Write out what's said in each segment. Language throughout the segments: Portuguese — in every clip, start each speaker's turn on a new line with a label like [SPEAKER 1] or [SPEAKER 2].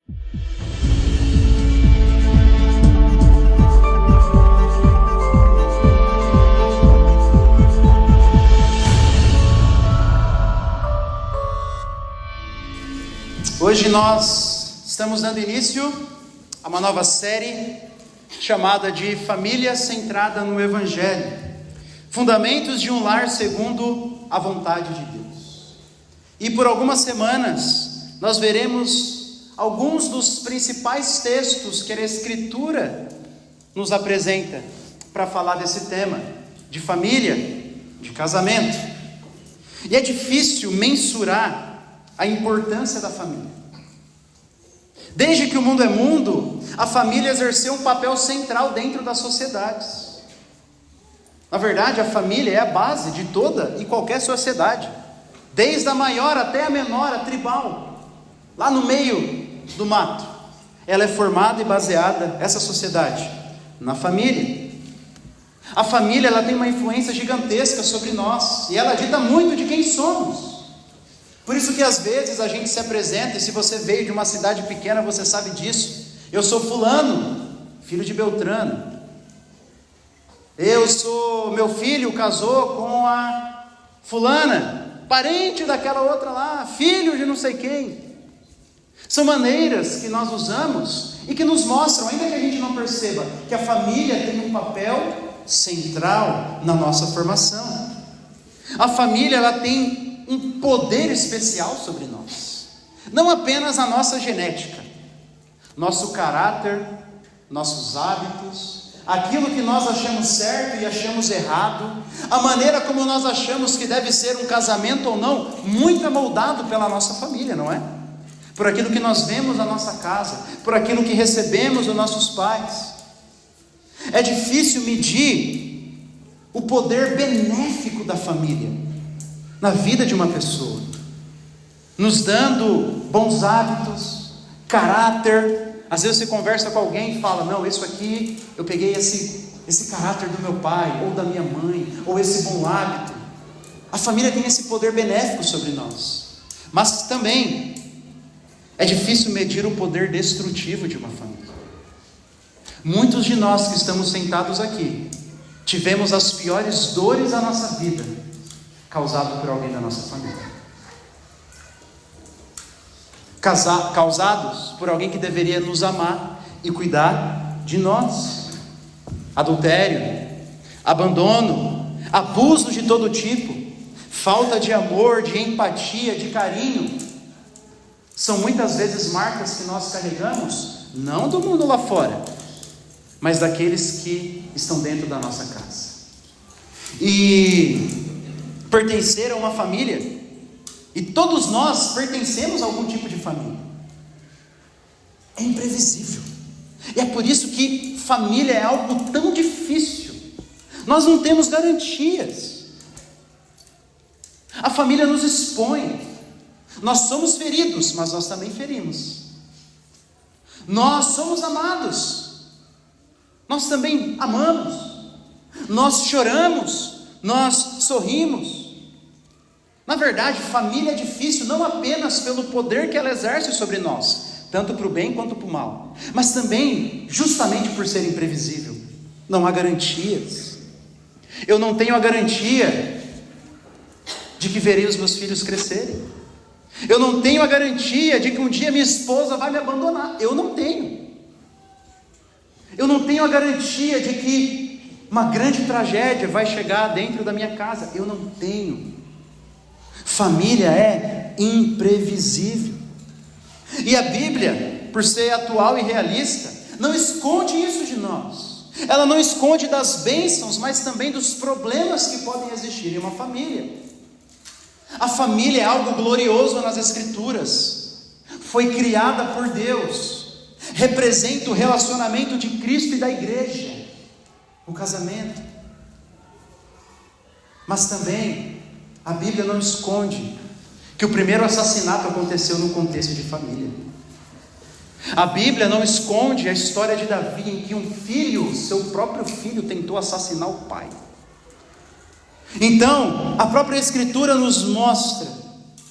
[SPEAKER 1] Hoje nós estamos dando início a uma nova série chamada de Família Centrada no Evangelho, Fundamentos de um Lar segundo a Vontade de Deus. E por algumas semanas nós veremos alguns dos principais textos que a Escritura nos apresenta para falar desse tema, de família, de casamento. E é difícil mensurar a importância da família. Desde que o mundo é mundo, a família exerceu um papel central dentro das sociedades. Na verdade, a família é a base de toda e qualquer sociedade, desde a maior até a menor, a tribal, lá no meio do mato. Ela é formada e baseada, essa sociedade, na família. A família, ela tem uma influência gigantesca sobre nós, e ela dita muito de quem somos. Por isso que às vezes a gente se apresenta, e se você veio de uma cidade pequena, você sabe disso. Eu sou fulano, filho de Beltrano. Meu filho casou com a fulana, parente daquela outra lá, filho de não sei quem. São maneiras que nós usamos e que nos mostram, ainda que a gente não perceba, que a família tem um papel central na nossa formação. A família, ela tem um poder especial sobre nós, não apenas a nossa genética, nosso caráter, nossos hábitos, aquilo que nós achamos certo e achamos errado, a maneira como nós achamos que deve ser um casamento ou não, muito é moldado pela nossa família, não é? Por aquilo que nós vemos na nossa casa, por aquilo que recebemos dos nossos pais. É difícil medir o poder benéfico da família na vida de uma pessoa, nos dando bons hábitos, caráter. Às vezes você conversa com alguém e fala: não, isso aqui, eu peguei esse caráter do meu pai, ou da minha mãe, ou esse bom hábito. A família tem esse poder benéfico sobre nós, mas também é difícil medir o poder destrutivo de uma família. Muitos de nós que estamos sentados aqui, tivemos as piores dores da nossa vida causado por alguém da nossa família, causados por alguém que deveria nos amar e cuidar de nós. Adultério, abandono, abuso de todo tipo, falta de amor, de empatia, de carinho, são muitas vezes marcas que nós carregamos, não do mundo lá fora, mas daqueles que estão dentro da nossa casa. E pertencer a uma família, e todos nós pertencemos a algum tipo de família, é imprevisível. E é por isso que família é algo tão difícil. Nós não temos garantias. A família nos expõe. Nós somos feridos, mas nós também ferimos. Nós somos amados, nós também amamos. Nós choramos, nós sorrimos. Na verdade, família é difícil não apenas pelo poder que ela exerce sobre nós, tanto para o bem quanto para o mal, mas também justamente por ser imprevisível. Não há garantias. Eu não tenho a garantia de que verei os meus filhos crescerem. Eu não tenho a garantia de que um dia minha esposa vai me abandonar. Eu não tenho. Eu não tenho a garantia de que uma grande tragédia vai chegar dentro da minha casa. Eu não tenho. Família é imprevisível. E a Bíblia, por ser atual e realista, não esconde isso de nós. Ela não esconde das bênçãos, mas também dos problemas que podem existir em uma família. A família é algo glorioso nas Escrituras. Foi criada por Deus. Representa o relacionamento de Cristo e da igreja, o casamento. Mas também a Bíblia não esconde que o primeiro assassinato aconteceu no contexto de família. A Bíblia não esconde a história de Davi, em que um filho, seu próprio filho, tentou assassinar o pai. Então, a própria Escritura nos mostra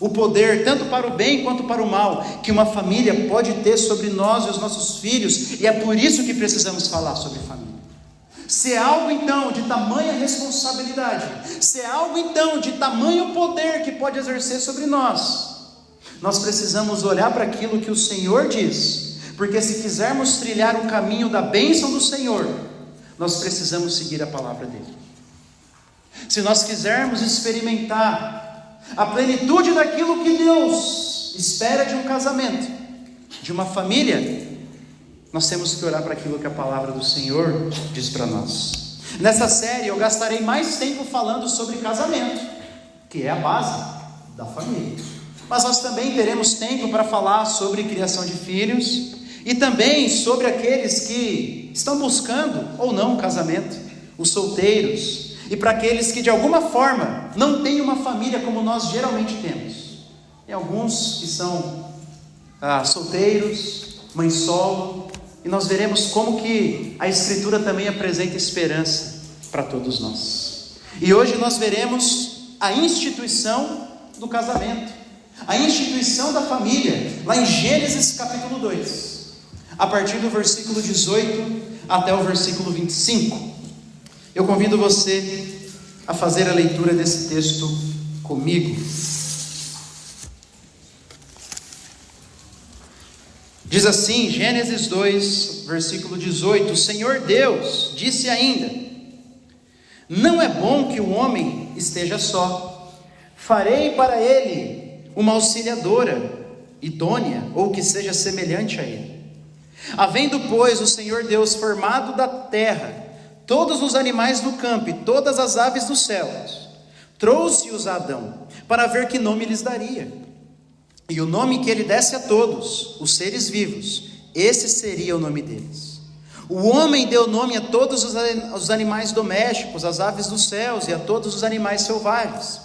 [SPEAKER 1] o poder, tanto para o bem quanto para o mal, que uma família pode ter sobre nós e os nossos filhos, e é por isso que precisamos falar sobre família. Se é algo então de tamanha responsabilidade, se é algo então de tamanho poder que pode exercer sobre nós, nós precisamos olhar para aquilo que o Senhor diz, porque se quisermos trilhar o caminho da bênção do Senhor, nós precisamos seguir a palavra dele. Se nós quisermos experimentar a plenitude daquilo que Deus espera de um casamento, de uma família, nós temos que olhar para aquilo que a palavra do Senhor diz para nós. Nessa série eu gastarei mais tempo falando sobre casamento, que é a base da família. Mas nós também teremos tempo para falar sobre criação de filhos e também sobre aqueles que estão buscando ou não casamento, os solteiros, e para aqueles que de alguma forma não têm uma família como nós geralmente temos. Tem alguns que são solteiros, mãe solo, e nós veremos como que a Escritura também apresenta esperança para todos nós. E hoje nós veremos a instituição do casamento, a instituição da família, lá em Gênesis capítulo 2, a partir do versículo 18 até o versículo 25. Eu convido você a fazer a leitura desse texto comigo. Diz assim, Gênesis 2, versículo 18: O Senhor Deus disse ainda: Não é bom que o homem esteja só. Farei para ele uma auxiliadora idônea, ou que seja semelhante a ele. Havendo, pois, o Senhor Deus formado da terra todos os animais do campo e todas as aves dos céus, trouxe-os a Adão, para ver que nome lhes daria. E o nome que ele desse a todos os seres vivos, esse seria o nome deles. O homem deu nome a todos os animais domésticos, às aves dos céus e a todos os animais selvagens.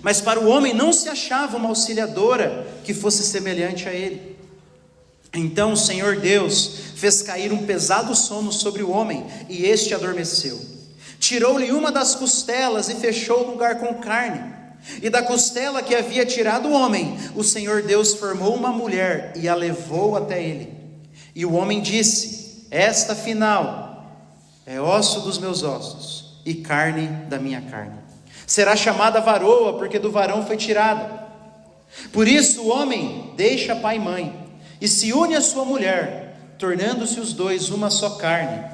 [SPEAKER 1] Mas para o homem não se achava uma auxiliadora que fosse semelhante a ele. Então o Senhor Deus fez cair um pesado sono sobre o homem, e este adormeceu. Tirou-lhe uma das costelas e fechou o lugar com carne. E da costela que havia tirado o homem, o Senhor Deus formou uma mulher e a levou até ele. E o homem disse: Esta afinal é osso dos meus ossos e carne da minha carne. Será chamada varoa, porque do varão foi tirada. Por isso o homem deixa pai e mãe e se une à sua mulher, tornando-se os dois uma só carne.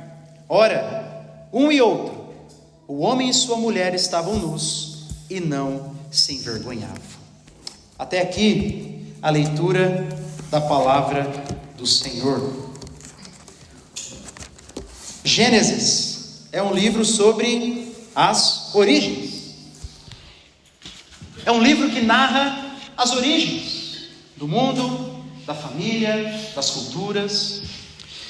[SPEAKER 1] Ora, um e outro, o homem e sua mulher estavam nus e não se envergonhavam. Até aqui a leitura da palavra do Senhor. Gênesis é um livro sobre as origens. É um livro que narra as origens do mundo, da família, das culturas.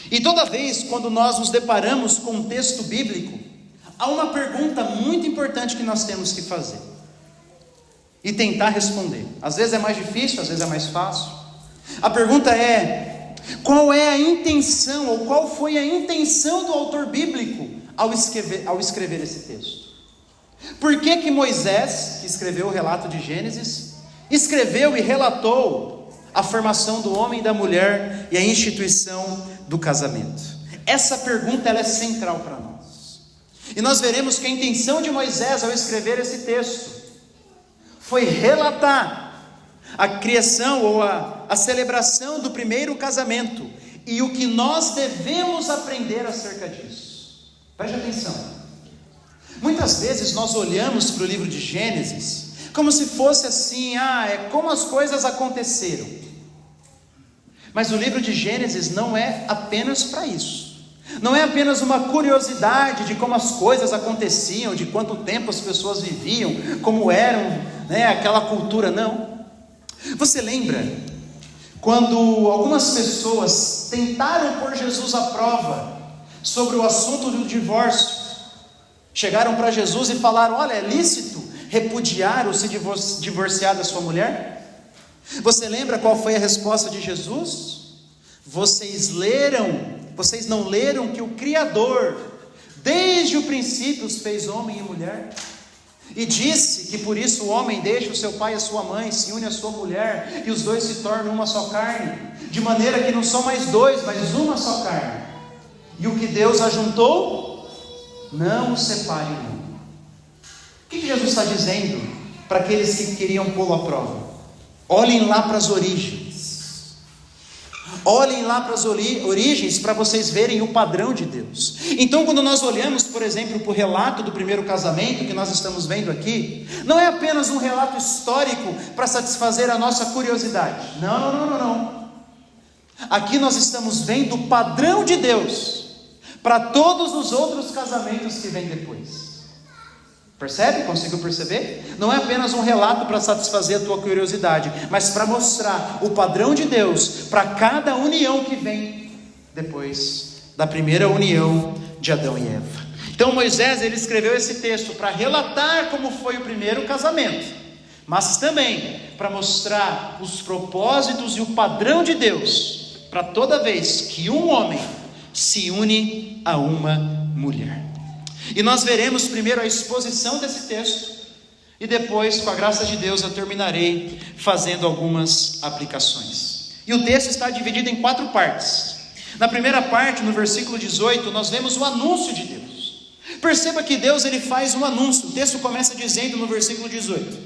[SPEAKER 1] E toda vez quando nós nos deparamos com um texto bíblico, há uma pergunta muito importante que nós temos que fazer e tentar responder. Às vezes é mais difícil, às vezes é mais fácil. A pergunta é: qual é a intenção, ou qual foi a intenção do autor bíblico ao escrever esse texto? Por que que Moisés, que escreveu o relato de Gênesis, escreveu e relatou a formação do homem e da mulher e a instituição do casamento? Essa pergunta ela é central para nós. E nós veremos que a intenção de Moisés ao escrever esse texto foi relatar a criação ou a celebração do primeiro casamento e o que nós devemos aprender acerca disso. Preste atenção. Muitas vezes nós olhamos para o livro de Gênesis como se fosse assim, é como as coisas aconteceram. Mas o livro de Gênesis não é apenas para isso. Não é apenas uma curiosidade de como as coisas aconteciam, de quanto tempo as pessoas viviam, como eram, aquela cultura, não. Você lembra quando algumas pessoas tentaram pôr Jesus à prova sobre o assunto do divórcio? Chegaram para Jesus e falaram: olha, é lícito repudiar ou se divorciar da sua mulher? Você lembra qual foi a resposta de Jesus? Vocês não leram que o Criador, desde o princípio, os fez homem e mulher? E disse que por isso o homem deixa o seu pai e a sua mãe, se une à sua mulher, e os dois se tornam uma só carne, de maneira que não são mais dois, mas uma só carne. E o que Deus ajuntou, não o separe o homem. O que Jesus está dizendo para aqueles que queriam pô-lo à prova? Olhem lá para as origens. Olhem lá para as origens para vocês verem o padrão de Deus. Então, quando nós olhamos, por exemplo, para o relato do primeiro casamento que nós estamos vendo aqui, não é apenas um relato histórico para satisfazer a nossa curiosidade. Não. Aqui nós estamos vendo o padrão de Deus para todos os outros casamentos que vêm depois. Percebe? Conseguiu perceber? Não é apenas um relato para satisfazer a tua curiosidade, mas para mostrar o padrão de Deus para cada união que vem depois da primeira união de Adão e Eva. Então Moisés, ele escreveu esse texto para relatar como foi o primeiro casamento, mas também para mostrar os propósitos e o padrão de Deus para toda vez que um homem se une a uma mulher. E nós veremos primeiro a exposição desse texto, e depois, com a graça de Deus, eu terminarei fazendo algumas aplicações. E o texto está dividido em 4 partes. Na primeira parte, no versículo 18, nós vemos o anúncio de Deus. Perceba que Deus, ele faz um anúncio. O texto começa dizendo no versículo 18: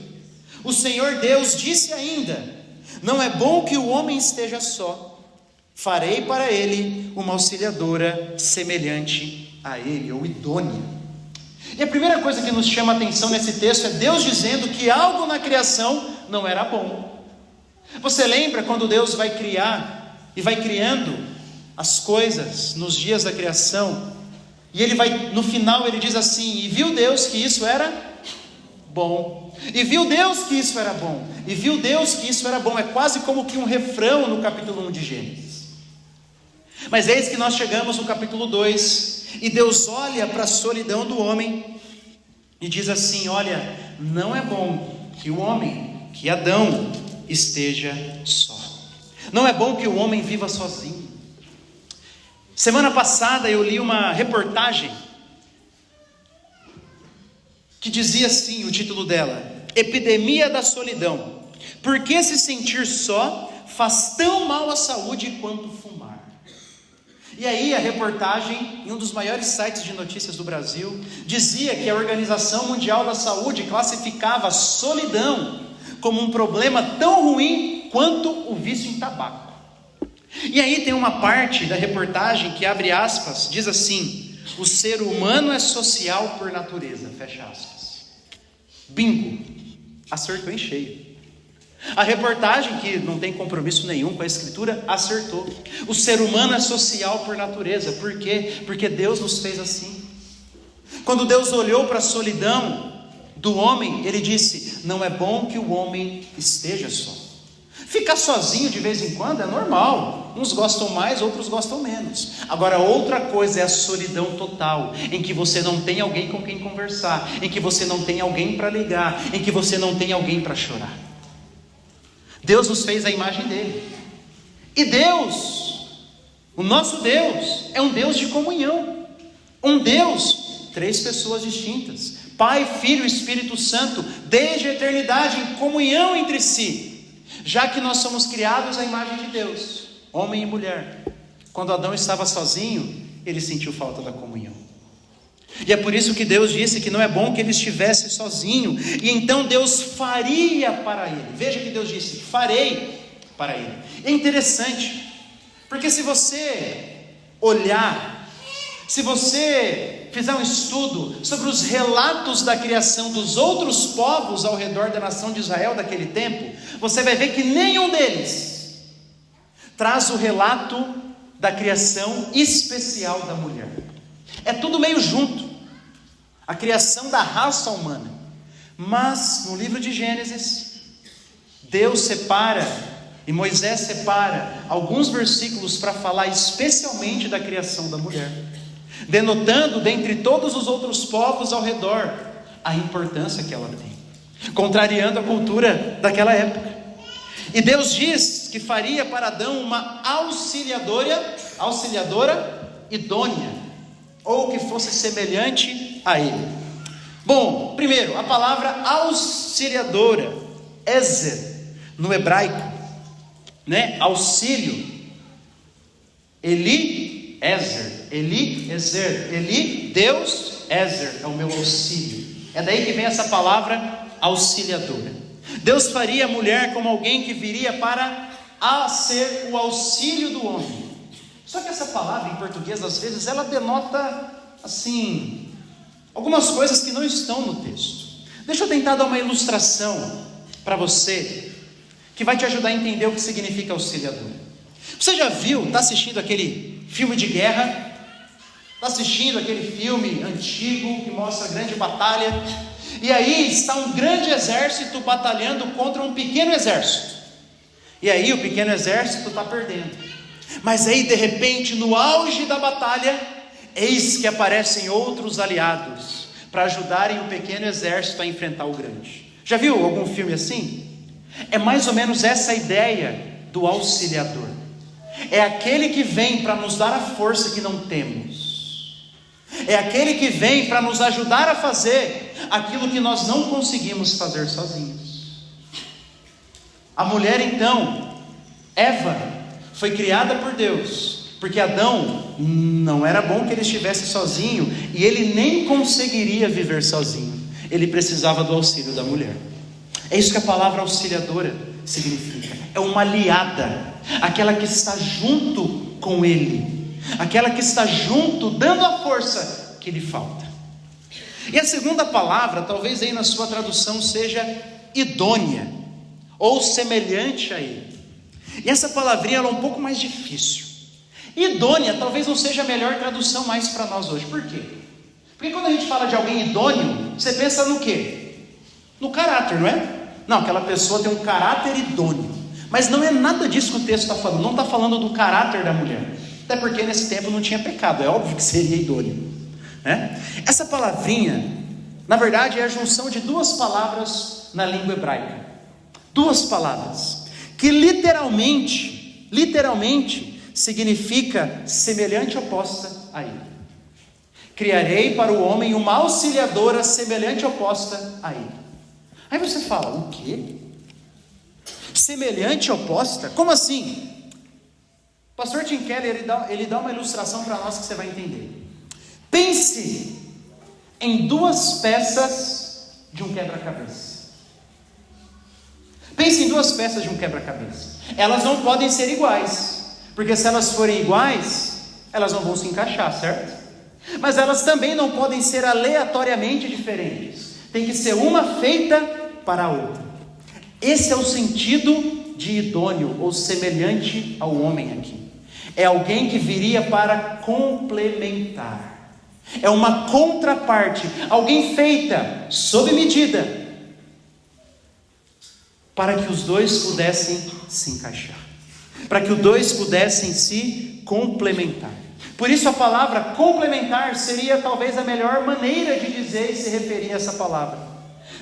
[SPEAKER 1] o Senhor Deus disse ainda: não é bom que o homem esteja só, farei para ele uma auxiliadora semelhante a ele, ou idônea. E a primeira coisa que nos chama a atenção nesse texto é Deus dizendo que algo na criação não era bom. Você lembra quando Deus vai criar e vai criando as coisas nos dias da criação, e ele vai, no final ele diz assim: e viu Deus que isso era bom, e viu Deus que isso era bom, e viu Deus que isso era bom. É quase como que um refrão no capítulo 1 de Gênesis. Mas eis que nós chegamos no capítulo 2, e Deus olha para a solidão do homem e diz assim: olha, não é bom que o homem, que Adão, esteja só. Não é bom que o homem viva sozinho. Semana passada eu li uma reportagem que dizia assim, o título dela: Epidemia da solidão. Por que se sentir só faz tão mal à saúde quanto fumar? E aí a reportagem, em um dos maiores sites de notícias do Brasil, dizia que a Organização Mundial da Saúde classificava a solidão como um problema tão ruim quanto o vício em tabaco. E aí tem uma parte da reportagem que, abre aspas, diz assim: o ser humano é social por natureza, fecha aspas. Bingo, acertou em cheio. A reportagem, que não tem compromisso nenhum com a escritura, acertou. O ser humano é social por natureza. Por quê? Porque Deus nos fez assim. Quando Deus olhou para a solidão do homem, ele disse: não é bom que o homem esteja só. Ficar sozinho de vez em quando é normal. Uns gostam mais, outros gostam menos. Agora, outra coisa é a solidão total, em que você não tem alguém com quem conversar, em que você não tem alguém para ligar, em que você não tem alguém para chorar. Deus nos fez a imagem dele. E Deus, o nosso Deus, é um Deus de comunhão. Um Deus, 3 pessoas distintas: Pai, Filho e Espírito Santo, desde a eternidade, em comunhão entre si. Já que nós somos criados à imagem de Deus, homem e mulher. Quando Adão estava sozinho, ele sentiu falta da comunhão. E é por isso que Deus disse que não é bom que ele estivesse sozinho. E então Deus faria para ele. Veja que Deus disse: farei para ele. É interessante, porque se você olhar, se você fizer um estudo sobre os relatos da criação dos outros povos ao redor da nação de Israel daquele tempo, você vai ver que nenhum deles traz o relato da criação especial da mulher. É tudo meio junto, a criação da raça humana. Mas no livro de Gênesis, Deus separa, e Moisés separa alguns versículos para falar especialmente da criação da mulher, denotando dentre todos os outros povos ao redor a importância que ela tem, contrariando a cultura daquela época. E Deus diz que faria para Adão uma auxiliadora idônea, ou que fosse semelhante a ele. Bom, primeiro, a palavra auxiliadora, ezer, no hebraico, né? Auxílio, Eliezer, Deus, Ezer, é o meu auxílio. É daí que vem essa palavra auxiliadora. Deus faria a mulher como alguém que viria para ser o auxílio do homem. Só que essa palavra em português, às vezes, ela denota, assim, algumas coisas que não estão no texto. Deixa eu tentar dar uma ilustração para você, que vai te ajudar a entender o que significa auxiliador. Você já viu, está assistindo aquele filme de guerra? Está assistindo aquele filme antigo que mostra a grande batalha? E aí está um grande exército batalhando contra um pequeno exército. E aí o pequeno exército está perdendo. Mas aí de repente, no auge da batalha, eis que aparecem outros aliados para ajudarem o pequeno exército a enfrentar o grande. Já viu algum filme assim? É mais ou menos essa a ideia do auxiliador. É aquele que vem para nos dar a força que não temos. É aquele que vem para nos ajudar a fazer aquilo que nós não conseguimos fazer sozinhos. A mulher então, Eva, foi criada por Deus, porque Adão não era bom que ele estivesse sozinho, e ele nem conseguiria viver sozinho. Ele precisava do auxílio da mulher. É isso que a palavra auxiliadora significa. É uma aliada, aquela que está junto com ele, aquela que está junto, dando a força que lhe falta. E a segunda palavra, talvez aí na sua tradução seja idônea, ou semelhante a ele. E essa palavrinha ela é um pouco mais difícil. Idônea talvez não seja a melhor tradução mais para nós hoje. Por quê? Porque quando a gente fala de alguém idôneo, você pensa no quê? No caráter, não é? Não, aquela pessoa tem um caráter idôneo. Mas não é nada disso que o texto está falando. Não está falando do caráter da mulher. Até porque nesse tempo não tinha pecado. É óbvio que seria idôneo, né? Essa palavrinha, na verdade, é a junção de duas palavras na língua hebraica. Duas palavras que literalmente significa semelhante oposta a ele. Criarei para o homem uma auxiliadora semelhante oposta a ele. Aí você fala, o quê? Semelhante oposta? Como assim? O pastor Tim Keller, ele dá uma ilustração para nós que você vai entender. Pense em duas peças de um quebra-cabeça. Pense em duas peças de um quebra-cabeça. Elas não podem ser iguais, porque se elas forem iguais, elas não vão se encaixar, certo? Mas elas também não podem ser aleatoriamente diferentes. Tem que ser uma feita para a outra. Esse é o sentido de idôneo, ou semelhante ao homem aqui. É alguém que viria para complementar. É uma contraparte, alguém feita sob medida, para que os dois pudessem se encaixar, para que os dois pudessem se complementar. Por isso a palavra complementar seria talvez a melhor maneira de dizer e se referir a essa palavra.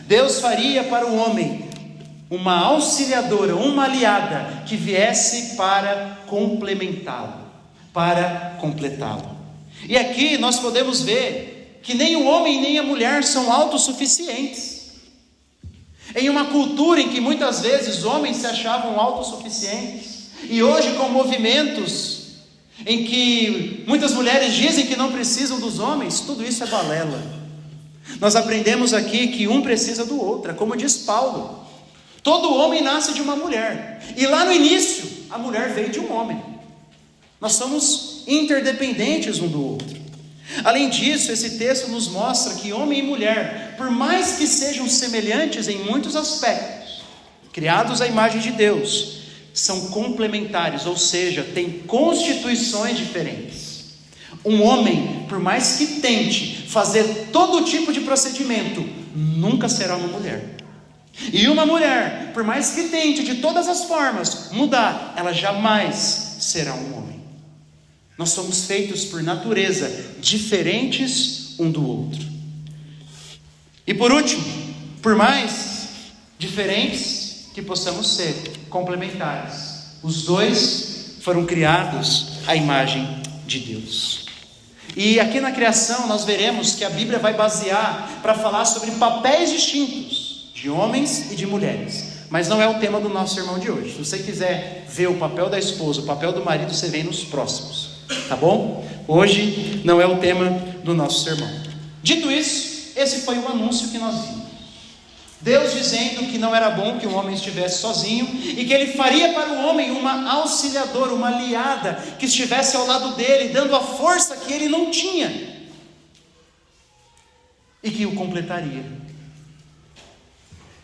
[SPEAKER 1] Deus faria para o homem uma auxiliadora, uma aliada que viesse para complementá-lo, para completá-lo. E aqui nós podemos ver que nem o homem nem a mulher são autossuficientes. Em uma cultura em que muitas vezes homens se achavam autossuficientes, e hoje com movimentos em que muitas mulheres dizem que não precisam dos homens, tudo isso é balela. Nós aprendemos aqui que um precisa do outro, como diz Paulo. Todo homem nasce de uma mulher, e lá no início a mulher veio de um homem. Nós somos interdependentes um do outro. Além disso, esse texto nos mostra que homem e mulher, por mais que sejam semelhantes em muitos aspectos, criados à imagem de Deus, são complementares, ou seja, têm constituições diferentes. Um homem, por mais que tente fazer todo tipo de procedimento, nunca será uma mulher. E uma mulher, por mais que tente de todas as formas mudar, ela jamais será um homem. Nós somos feitos por natureza diferentes um do outro. E por último, por mais diferentes que possamos ser, complementares, os dois foram criados à imagem de Deus. E aqui na criação nós veremos que a Bíblia vai basear para falar sobre papéis distintos de homens e de mulheres. Mas não é o tema do nosso sermão de hoje. Se você quiser ver o papel da esposa, o papel do marido, você vem nos próximos, tá bom? Hoje não é o tema do nosso sermão. Dito isso, esse foi o anúncio que nós vimos. Deus dizendo que não era bom que o homem estivesse sozinho e que Ele faria para o homem uma auxiliadora, uma aliada que estivesse ao lado dele, dando a força que ele não tinha e que o completaria.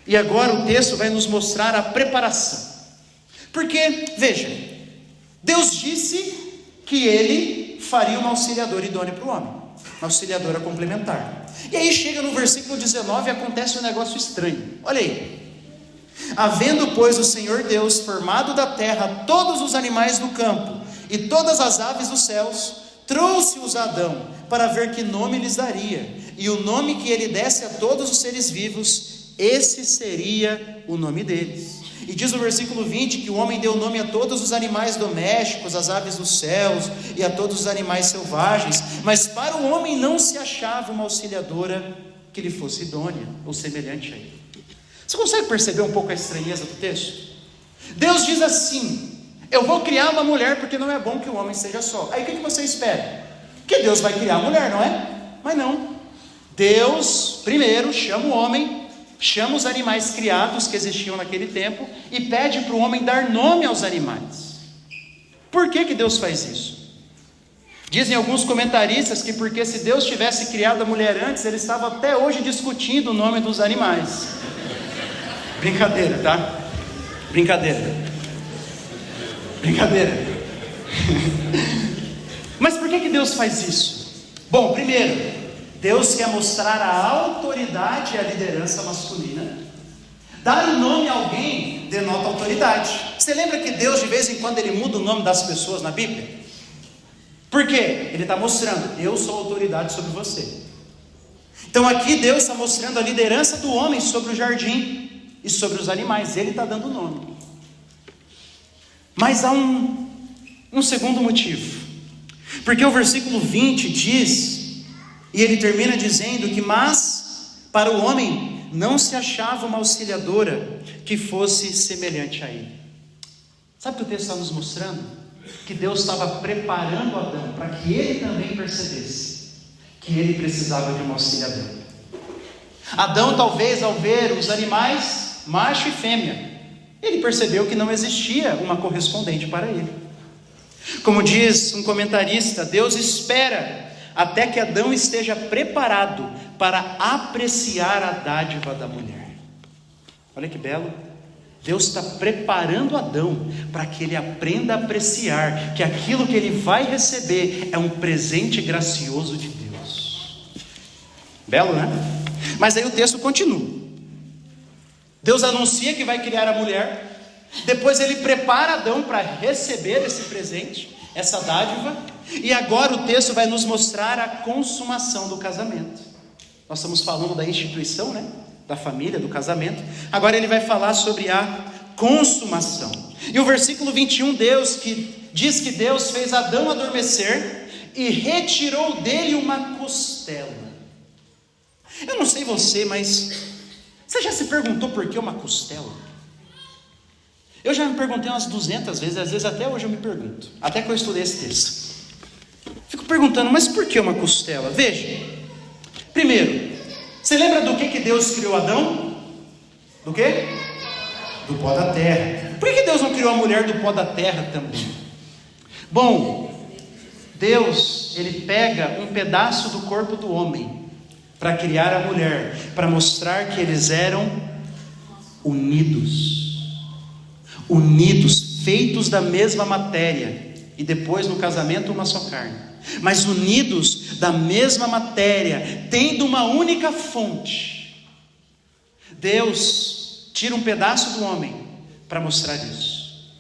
[SPEAKER 1] E agora o texto vai nos mostrar a preparação. Porque, veja, Deus disse que Ele faria uma auxiliadora idônea para o homem, uma auxiliadora complementar. E aí chega no versículo 19 e acontece um negócio estranho. Olha aí. Havendo, pois, o Senhor Deus formado da terra todos os animais do campo e todas as aves dos céus, trouxe-os a Adão para ver que nome lhes daria. E o nome que ele desse a todos os seres vivos, esse seria o nome deles. E diz no versículo 20 que o homem deu nome a todos os animais domésticos, às aves dos céus e a todos os animais selvagens, mas para o homem não se achava uma auxiliadora que lhe fosse idônea ou semelhante a ele. Você consegue perceber um pouco a estranheza do texto? Deus diz assim: eu vou criar uma mulher porque não é bom que o homem seja só. Aí o que você espera? Que Deus vai criar a mulher, não é? Mas não. Deus primeiro chama o homem, chama os animais criados que existiam naquele tempo e pede para o homem dar nome aos animais. Por que Deus faz isso? Dizem alguns comentaristas que porque se Deus tivesse criado a mulher antes, ele estava até hoje discutindo o nome dos animais. Brincadeira, tá? Brincadeira. Mas por que Deus faz isso? Bom, primeiro, Deus quer mostrar a autoridade e a liderança masculina. Dar o nome a alguém denota autoridade. Você lembra que Deus de vez em quando Ele muda o nome das pessoas na Bíblia? Por quê? Ele está mostrando: eu sou autoridade sobre você. Então aqui Deus está mostrando a liderança do homem sobre o jardim e sobre os animais. Ele está dando o nome. Mas há um segundo motivo. Porque o versículo 20 diz... E ele termina dizendo que, mas para o homem não se achava uma auxiliadora que fosse semelhante a ele. Sabe o que o texto está nos mostrando? Que Deus estava preparando Adão para que ele também percebesse que ele precisava de uma auxiliadora. Adão, talvez ao ver os animais, macho e fêmea, ele percebeu que não existia uma correspondente para ele. Como diz um comentarista, Deus espera até que Adão esteja preparado para apreciar a dádiva da mulher. Olha que belo. Deus está preparando Adão para que ele aprenda a apreciar que aquilo que ele vai receber é um presente gracioso de Deus. Belo, né? Mas aí o texto continua. Deus anuncia que vai criar a mulher, depois ele prepara Adão para receber esse presente, essa dádiva, e agora o texto vai nos mostrar a consumação do casamento. Nós estamos falando da instituição, né? Da família, do casamento. Agora ele vai falar sobre a consumação. E o versículo 21, diz que Deus fez Adão adormecer e retirou dele uma costela. Eu não sei você, mas você já se perguntou por que uma costela? Eu já me perguntei umas 200 vezes, às vezes até hoje eu me pergunto, até que eu estudei esse texto. Fico perguntando, mas por que uma costela? Veja, primeiro, você lembra do que Deus criou Adão? Do quê? Do pó da terra. Por que Deus não criou a mulher do pó da terra também? Bom, Deus, Ele pega um pedaço do corpo do homem para criar a mulher, para mostrar que eles eram unidos, feitos da mesma matéria, e depois no casamento uma só carne, mas unidos da mesma matéria, tendo uma única fonte. Deus tira um pedaço do homem para mostrar isso,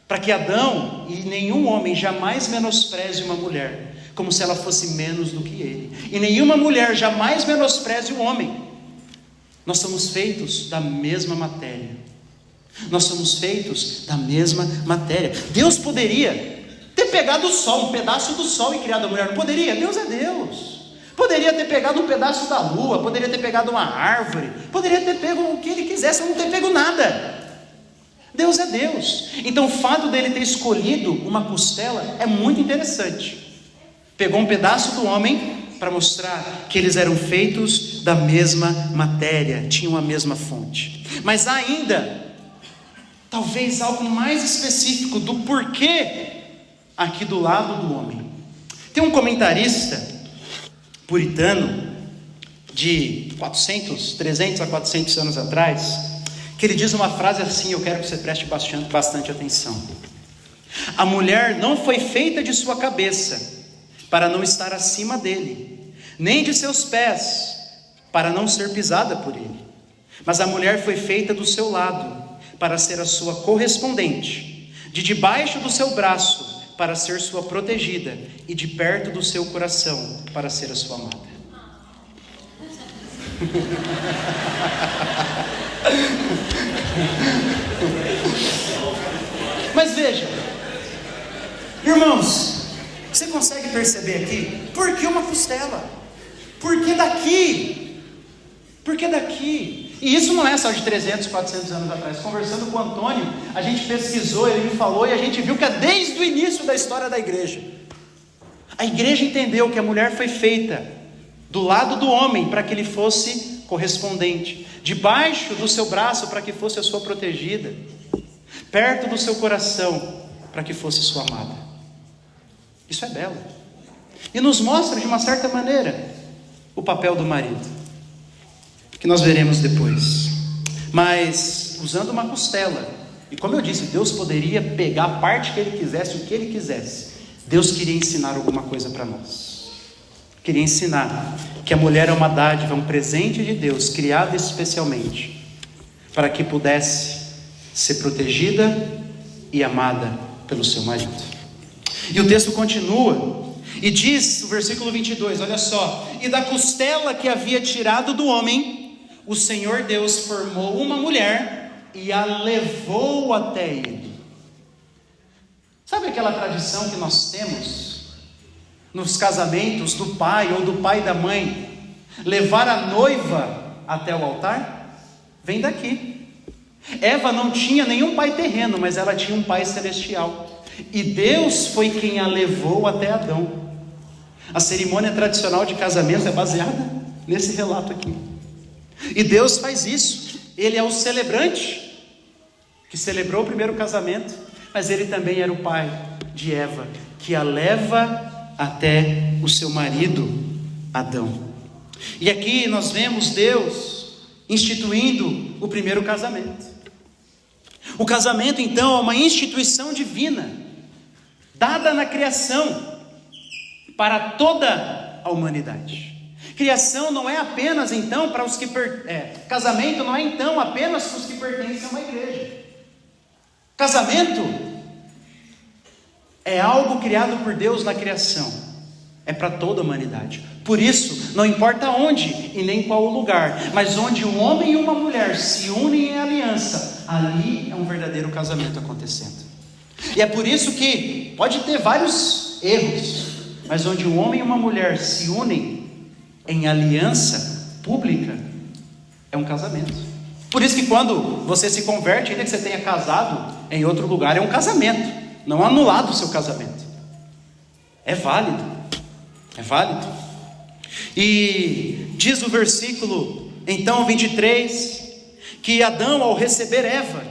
[SPEAKER 1] para que Adão e nenhum homem jamais menospreze uma mulher como se ela fosse menos do que ele, e nenhuma mulher jamais menospreze o homem. Nós somos feitos da mesma matéria. Nós somos feitos da mesma matéria. Deus poderia ter pegado o sol, um pedaço do sol e criado a mulher. Não poderia? Deus é Deus. Poderia ter pegado um pedaço da lua, poderia ter pegado uma árvore, poderia ter pego o que ele quisesse, não ter pego nada. Deus é Deus. Então o fato dele ter escolhido uma costela é muito interessante. Pegou um pedaço do homem para mostrar que eles eram feitos da mesma matéria, tinham a mesma fonte. Mas há ainda, talvez algo mais específico do porquê aqui do lado do homem. Tem um comentarista puritano de 300 a 400 anos atrás, que ele diz uma frase assim, eu quero que você preste bastante atenção. A mulher não foi feita de sua cabeça, para não estar acima dele, nem de seus pés, para não ser pisada por ele. Mas a mulher foi feita do seu lado, para ser a sua correspondente, de debaixo do seu braço, para ser sua protegida, e de perto do seu coração, para ser a sua amada. Mas veja, irmãos, você consegue perceber aqui? Por que uma costela? Por que daqui? Por que daqui? E isso não é só de 300, 400 anos atrás. Conversando com o Antônio, a gente pesquisou, ele me falou, e a gente viu que é desde o início da história da igreja. A igreja entendeu que a mulher foi feita do lado do homem para que ele fosse correspondente, debaixo do seu braço para que fosse a sua protegida, perto do seu coração para que fosse sua amada. Isso é belo. E nos mostra de uma certa maneira o papel do marido, que nós veremos depois. Mas usando uma costela, e como eu disse, Deus poderia pegar a parte que ele quisesse, o que ele quisesse. Deus queria ensinar alguma coisa para nós. Queria ensinar que a mulher é uma dádiva, um presente de Deus, criado especialmente para que pudesse ser protegida e amada pelo seu marido. E o texto continua e diz, o versículo 22, olha só: e da costela que havia tirado do homem, o Senhor Deus formou uma mulher e a levou até ele. Sabe aquela tradição que nós temos nos casamentos do pai ou do pai e da mãe, levar a noiva até o altar? Vem daqui. Eva não tinha nenhum pai terreno, mas ela tinha um pai celestial, e Deus foi quem a levou até Adão. A cerimônia tradicional de casamento é baseada nesse relato aqui, e Deus faz isso. Ele é o celebrante que celebrou o primeiro casamento, mas ele também era o pai de Eva, que a leva até o seu marido Adão. E aqui nós vemos Deus instituindo o primeiro casamento. O casamento então é uma instituição divina, dada na criação para toda a humanidade. Criação não é apenas então para os que casamento não é então apenas para os que pertencem a uma igreja. Casamento é algo criado por Deus na criação, é para toda a humanidade. Por isso, não importa onde e nem qual o lugar, mas onde um homem e uma mulher se unem em aliança, ali é um verdadeiro casamento acontecendo. E é por isso que pode ter vários erros, mas onde um homem e uma mulher se unem em aliança pública, é um casamento. Por isso que quando você se converte, ainda que você tenha casado em outro lugar, é um casamento. Não anulado o seu casamento. É válido. É válido. E diz o versículo, então 23, que Adão, ao receber Eva,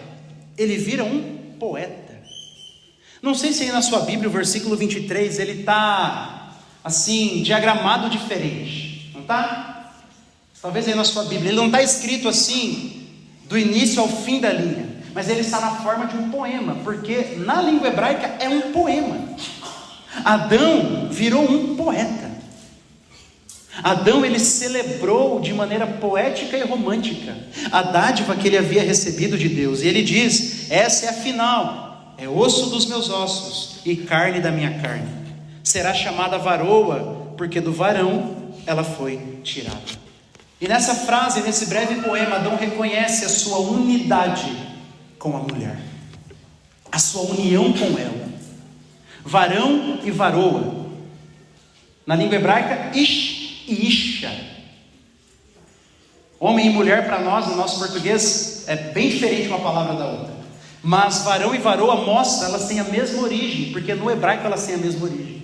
[SPEAKER 1] ele vira um poeta. Não sei se aí na sua Bíblia o versículo 23, ele está assim, diagramado diferente. Não está? Talvez aí na sua Bíblia, ele não está escrito assim, do início ao fim da linha, mas ele está na forma de um poema, porque na língua hebraica é um poema. Adão virou um poeta. Adão, ele celebrou de maneira poética e romântica a dádiva que ele havia recebido de Deus, e ele diz: essa é a final, é osso dos meus ossos e carne da minha carne, será chamada varoa, porque do varão ela foi tirada. E nessa frase, nesse breve poema, Adão reconhece a sua unidade com a mulher, a sua união com ela. varão e varoa. Na língua hebraica, ish e isha. Homem e mulher para nós, no nosso português, é bem diferente uma palavra da outra. Mas varão e varoa mostra, elas têm a mesma origem, porque no hebraico elas têm a mesma origem.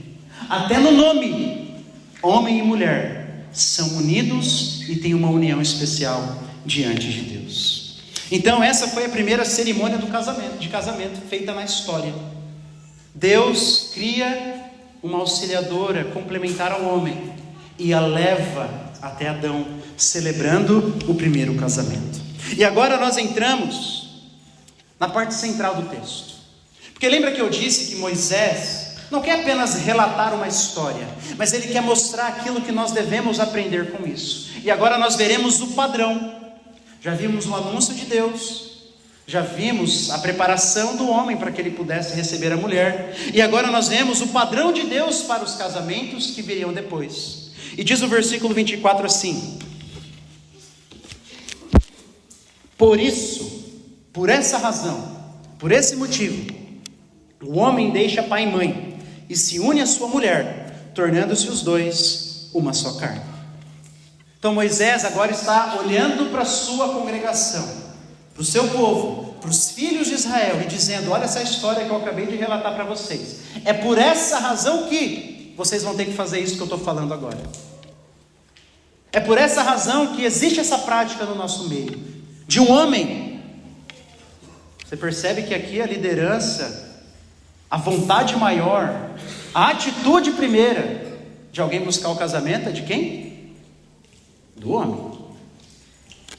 [SPEAKER 1] Até no nome, homem e mulher são unidos e têm uma união especial diante de Deus. Então essa foi a primeira cerimônia de casamento feita na história. Deus cria uma auxiliadora complementar ao homem e a leva até Adão, celebrando o primeiro casamento. E agora nós entramos na parte central do texto, porque lembra que eu disse que Moisés não quer apenas relatar uma história, mas ele quer mostrar aquilo que nós devemos aprender com isso. E agora nós veremos o padrão. Já vimos o anúncio de Deus, já vimos a preparação do homem para que ele pudesse receber a mulher, e agora nós vemos o padrão de Deus para os casamentos que viriam depois. E diz o versículo 24 assim: por isso, por essa razão, por esse motivo, o homem deixa pai e mãe e se une à sua mulher, tornando-se os dois uma só carne. Então Moisés agora está olhando para a sua congregação, para o seu povo, para os filhos de Israel, e dizendo: olha essa história que eu acabei de relatar para vocês. É por essa razão que vocês vão ter que fazer isso que eu estou falando agora. É por essa razão que existe essa prática no nosso meio, de um homem. Você percebe que aqui a liderança, a vontade maior, a atitude primeira de alguém buscar o casamento é de quem? Do homem.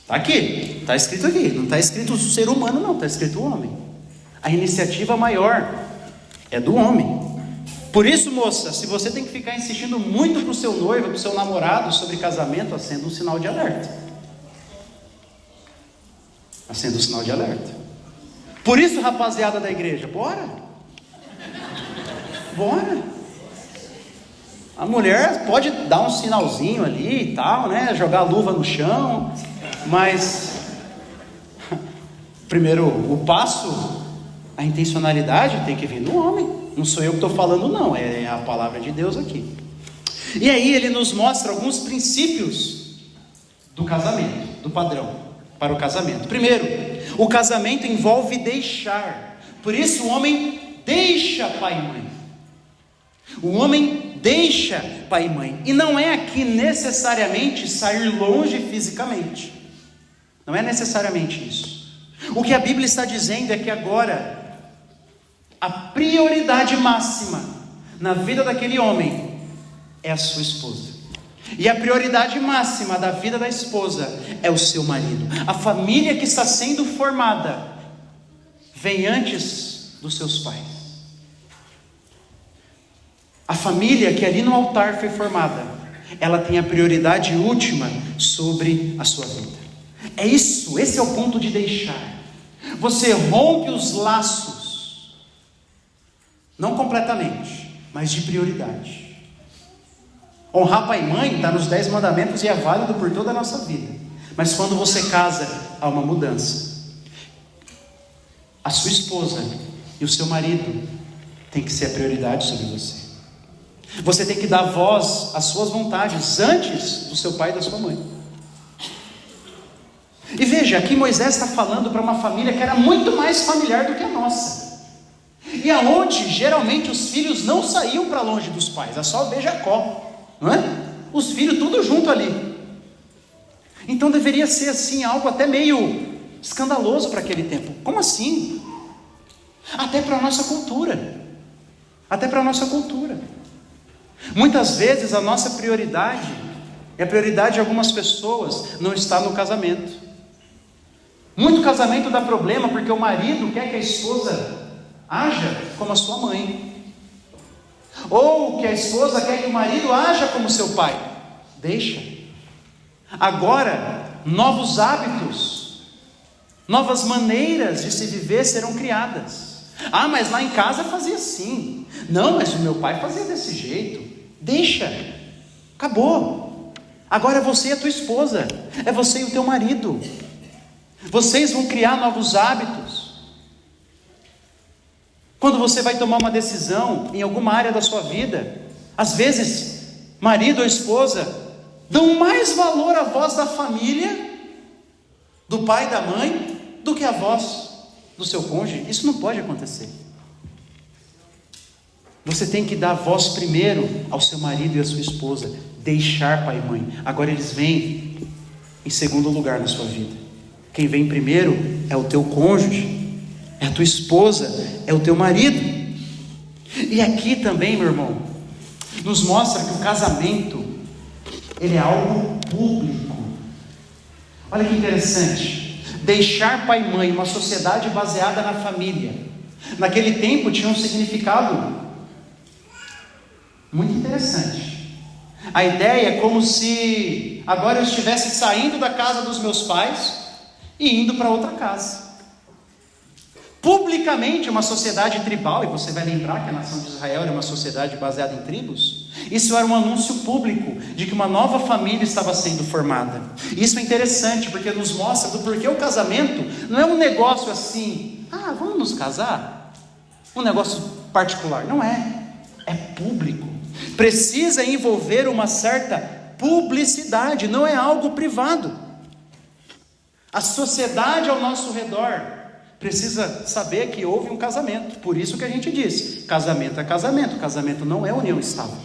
[SPEAKER 1] Está aqui, está escrito aqui, não está escrito o ser humano não, está escrito o homem. A iniciativa maior é do homem. Por isso, moça, se você tem que ficar insistindo muito para o seu noivo, para o seu namorado sobre casamento, acenda um sinal de alerta. Acenda um sinal de alerta. Por isso, rapaziada da igreja, bora. A mulher pode dar um sinalzinho ali e tal, né? Jogar a luva no chão, mas primeiro o passo, a intencionalidade tem que vir no homem. Não sou eu que estou falando não, é a palavra de Deus aqui. E aí ele nos mostra alguns princípios do casamento, do padrão para o casamento. Primeiro, o casamento envolve deixar. Por isso o homem deixa pai e mãe. O homem deixa pai e mãe. E não é aqui necessariamente sair longe fisicamente. Não é necessariamente isso. O que a Bíblia está dizendo é que agora a prioridade máxima na vida daquele homem é a sua esposa. E a prioridade máxima da vida da esposa é o seu marido. A família que está sendo formada vem antes dos seus pais. A família que ali no altar foi formada, ela tem a prioridade última sobre a sua vida. É isso, esse é o ponto de deixar. Você rompe os laços, não completamente, mas de prioridade. Honrar pai e mãe está nos 10 mandamentos e é válido por toda a nossa vida. Mas quando você casa, há uma mudança. A sua esposa e o seu marido tem que ser a prioridade sobre você. Você tem que dar voz às suas vontades antes do seu pai e da sua mãe. E veja, aqui Moisés está falando para uma família que era muito mais familiar do que a nossa. E aonde geralmente os filhos não saíam para longe dos pais, é só ver Jacó, não é? Os filhos tudo junto ali. Então deveria ser assim, algo até meio escandaloso para aquele tempo. Como assim? Até para a nossa cultura. Muitas vezes a nossa prioridade, e a prioridade de algumas pessoas, não está no casamento. Muito casamento dá problema porque o marido quer que a esposa haja como a sua mãe, ou que a esposa quer que o marido haja como seu pai. Deixa. Agora, novos hábitos, novas maneiras de se viver serão criadas. Ah, mas lá em casa fazia assim. Não, mas o meu pai fazia desse jeito. Deixa. Acabou. Agora é você e a tua esposa. É você e o teu marido. Vocês vão criar novos hábitos. Quando você vai tomar uma decisão em alguma área da sua vida, às vezes, marido ou esposa dão mais valor à voz da família, do pai e da mãe, do que à voz do seu cônjuge. Isso não pode acontecer. Você tem que dar voz primeiro ao seu marido e à sua esposa, deixar pai e mãe. Agora eles vêm em segundo lugar na sua vida. Quem vem primeiro é o teu cônjuge, é a tua esposa, é o teu marido. E aqui também, meu irmão, nos mostra que o casamento, ele é algo público. Olha que interessante, deixar pai e mãe, uma sociedade baseada na família, naquele tempo tinha um significado muito interessante. A ideia é como se agora eu estivesse saindo da casa dos meus pais e indo para outra casa. Publicamente, uma sociedade tribal, e você vai lembrar que a nação de Israel era uma sociedade baseada em tribos. Isso era um anúncio público de que uma nova família estava sendo formada. Isso é interessante porque nos mostra do porquê o casamento não é um negócio assim, vamos nos casar? Um negócio particular. Não é, é público. Precisa envolver uma certa publicidade, não é algo privado. A sociedade ao nosso redor precisa saber que houve um casamento. Por isso que a gente diz, casamento é casamento, casamento não é união estável.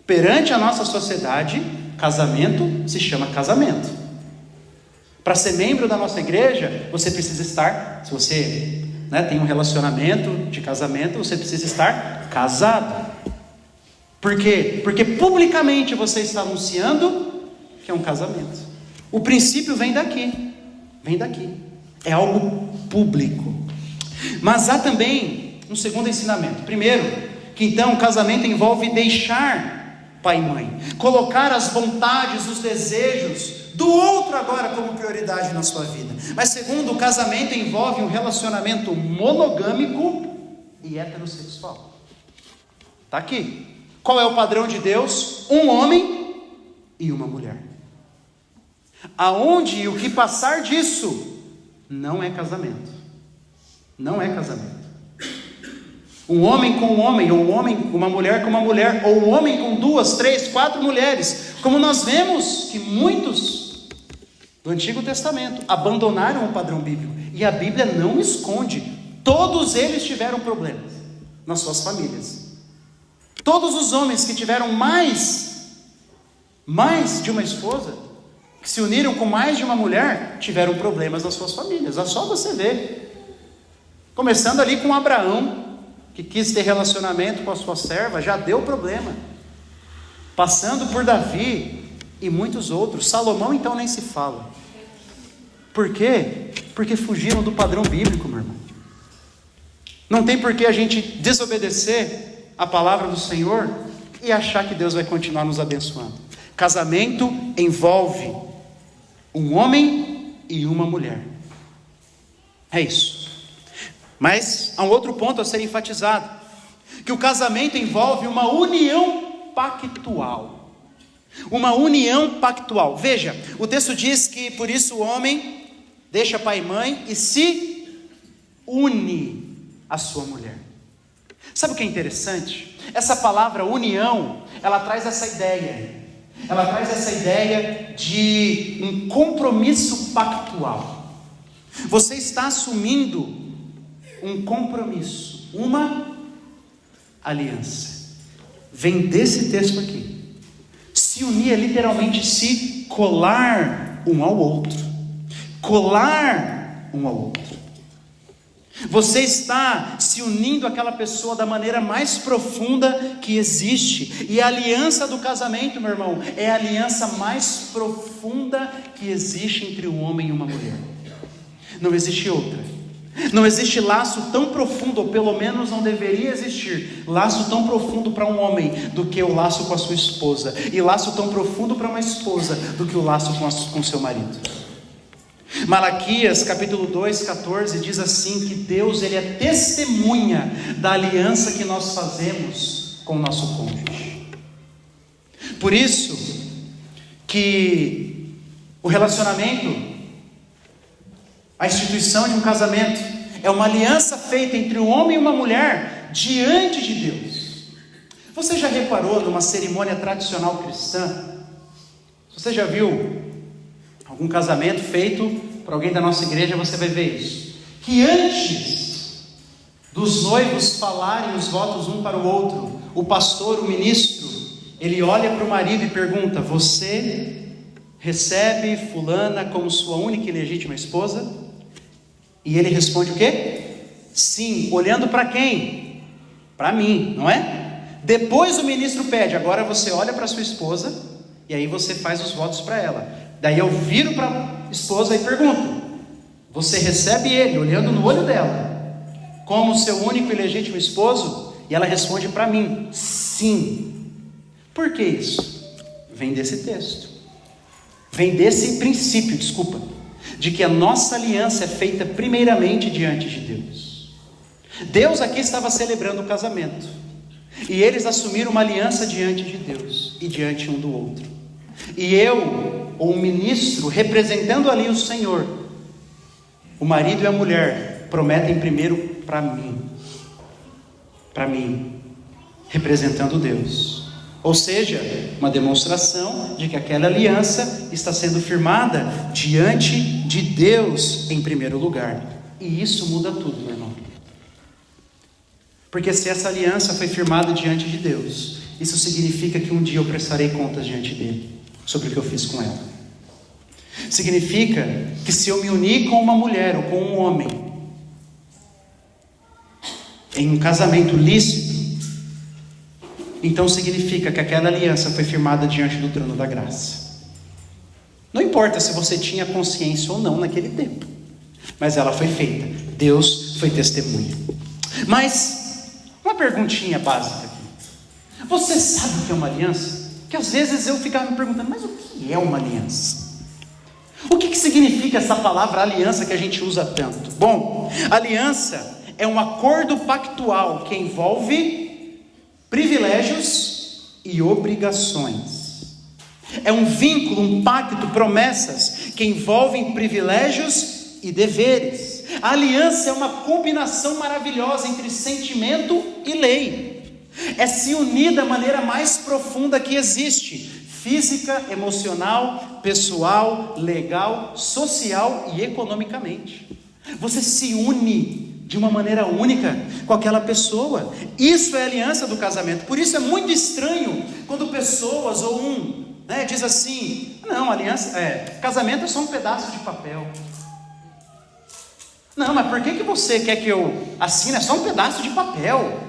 [SPEAKER 1] Perante a nossa sociedade, casamento se chama casamento. Para ser membro da nossa igreja, você precisa estar, se você tem um relacionamento de casamento, você precisa estar casado. Por quê? Porque publicamente você está anunciando que é um casamento. O princípio vem daqui, é algo público. Mas há também um segundo ensinamento. Primeiro, que então o casamento envolve deixar pai e mãe, colocar as vontades, os desejos do outro agora como prioridade na sua vida. Mas segundo, o casamento envolve um relacionamento monogâmico e heterossexual. Está aqui. Qual é o padrão de Deus? Um homem e uma mulher. Aonde e o que passar disso não é casamento. Não é casamento. Um homem com um homem, ou uma mulher com uma mulher, ou um homem com 2, 3, 4 mulheres, como nós vemos que muitos do Antigo Testamento abandonaram o padrão bíblico, e a Bíblia não esconde, todos eles tiveram problemas nas suas famílias. Todos os homens que tiveram mais de uma esposa, que se uniram com mais de uma mulher, tiveram problemas nas suas famílias. É só você ver. Começando ali com Abraão, que quis ter relacionamento com a sua serva, já deu problema. Passando por Davi e muitos outros. Salomão então nem se fala. Por quê? Porque fugiram do padrão bíblico, meu irmão. Não tem por que a gente desobedecer a palavra do Senhor e achar que Deus vai continuar nos abençoando. Casamento envolve um homem e uma mulher. É isso. Mas há um outro ponto a ser enfatizado, que o casamento envolve uma união pactual. Uma união pactual. Veja, o texto diz que por isso o homem deixa pai e mãe e se une à sua mulher. Sabe o que é interessante? Essa palavra união, ela traz essa ideia. Ela traz essa ideia de um compromisso pactual. Você está assumindo um compromisso, uma aliança. Vem desse texto aqui. Se unir é literalmente se colar um ao outro. Colar um ao outro. Você está se unindo àquela pessoa da maneira mais profunda que existe. E a aliança do casamento, meu irmão, é a aliança mais profunda que existe entre um homem e uma mulher. Não existe outra. Não existe laço tão profundo, ou pelo menos não deveria existir laço tão profundo para um homem do que o laço com a sua esposa, e laço tão profundo para uma esposa do que o laço com seu marido. Malaquias capítulo 2, 14 diz assim, que Deus ele é testemunha da aliança que nós fazemos com o nosso cônjuge. Por isso que o relacionamento, a instituição de um casamento É uma aliança feita entre um homem e uma mulher diante de Deus. Você já reparou numa cerimônia tradicional cristã? Você já viu algum casamento feito por alguém da nossa igreja? Você vai ver isso. Que antes dos noivos falarem os votos um para o outro, o pastor, o ministro, ele olha para o marido e pergunta: você recebe fulana como sua única e legítima esposa? E ele responde o quê? Sim. Olhando para quem? Para mim, não é? Depois o ministro pede: agora você olha para sua esposa e aí você faz os votos para ela. Daí eu viro para a esposa e pergunto: você recebe ele, olhando no olho dela, como seu único e legítimo esposo? E ela responde para mim: sim. Por que isso? Vem desse texto, vem desse princípio, de que a nossa aliança é feita primeiramente diante de Deus. Deus aqui estava celebrando o casamento, e eles assumiram uma aliança diante de Deus e diante um do outro. E eu, ou um ministro, representando ali o Senhor, o marido e a mulher, prometem primeiro para mim, representando Deus. Ou seja, uma demonstração de que aquela aliança está sendo firmada diante de Deus em primeiro lugar. E isso muda tudo, meu irmão. Porque se essa aliança foi firmada diante de Deus, isso significa que um dia eu prestarei contas diante dele sobre o que eu fiz com ela. Significa que se eu me unir com uma mulher ou com um homem em um casamento lícito, então significa que aquela aliança foi firmada diante do trono da graça. Não importa se você tinha consciência ou não naquele tempo, mas ela foi feita. Deus foi testemunha. Mas uma perguntinha básica aqui: você sabe o que é uma aliança? Porque às vezes eu ficava me perguntando: mas o que é uma aliança? O que significa essa palavra aliança que a gente usa tanto? Bom, aliança é um acordo pactual que envolve privilégios e obrigações. É um vínculo, um pacto, promessas que envolvem privilégios e deveres. A aliança é uma combinação maravilhosa entre sentimento e lei. É se unir da maneira mais profunda que existe: física, emocional, pessoal, legal, social e economicamente. Você se une de uma maneira única com aquela pessoa. Isso é a aliança do casamento. Por isso é muito estranho quando pessoas ou diz assim: não, casamento é só um pedaço de papel. Não, mas por que você quer que eu assine? É só um pedaço de papel.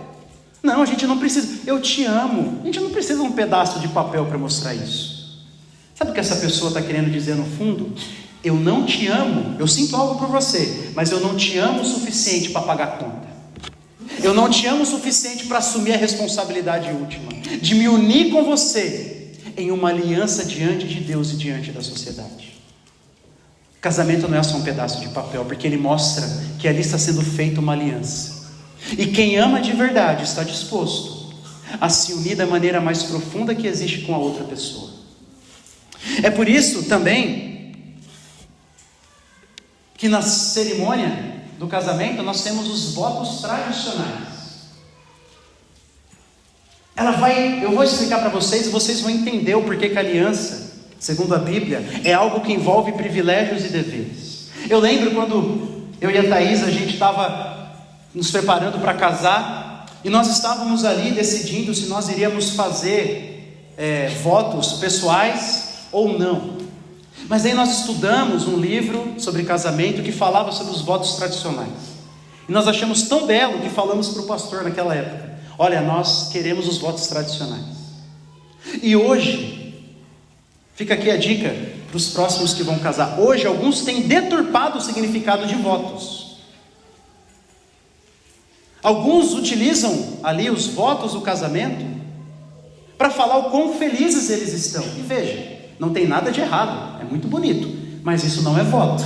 [SPEAKER 1] Não, a gente não precisa. Eu te amo. A gente não precisa de um pedaço de papel para mostrar isso. Sabe o que essa pessoa está querendo dizer no fundo? Eu não te amo, eu sinto algo por você, mas eu não te amo o suficiente para pagar a conta. Eu não te amo o suficiente para assumir a responsabilidade última, de me unir com você em uma aliança diante de Deus e diante da sociedade. Casamento não é só um pedaço de papel, porque ele mostra que ali está sendo feita uma aliança. E quem ama de verdade está disposto a se unir da maneira mais profunda que existe com a outra pessoa. É por isso também que na cerimônia do casamento nós temos os votos tradicionais. Eu vou explicar para vocês e vocês vão entender o porquê que a aliança, segundo a Bíblia, é algo que envolve privilégios e deveres. Eu lembro quando eu e a Thaís, a gente estava nos preparando para casar, e nós estávamos ali decidindo se nós iríamos fazer votos pessoais ou não. Mas aí nós estudamos um livro sobre casamento que falava sobre os votos tradicionais. E nós achamos tão belo que falamos para o pastor naquela época: olha, nós queremos os votos tradicionais. E hoje, fica aqui a dica para os próximos que vão casar. Hoje alguns têm deturpado o significado de votos. Alguns utilizam ali os votos do casamento para falar o quão felizes eles estão. E veja, não tem nada de errado, é muito bonito, mas isso não é voto.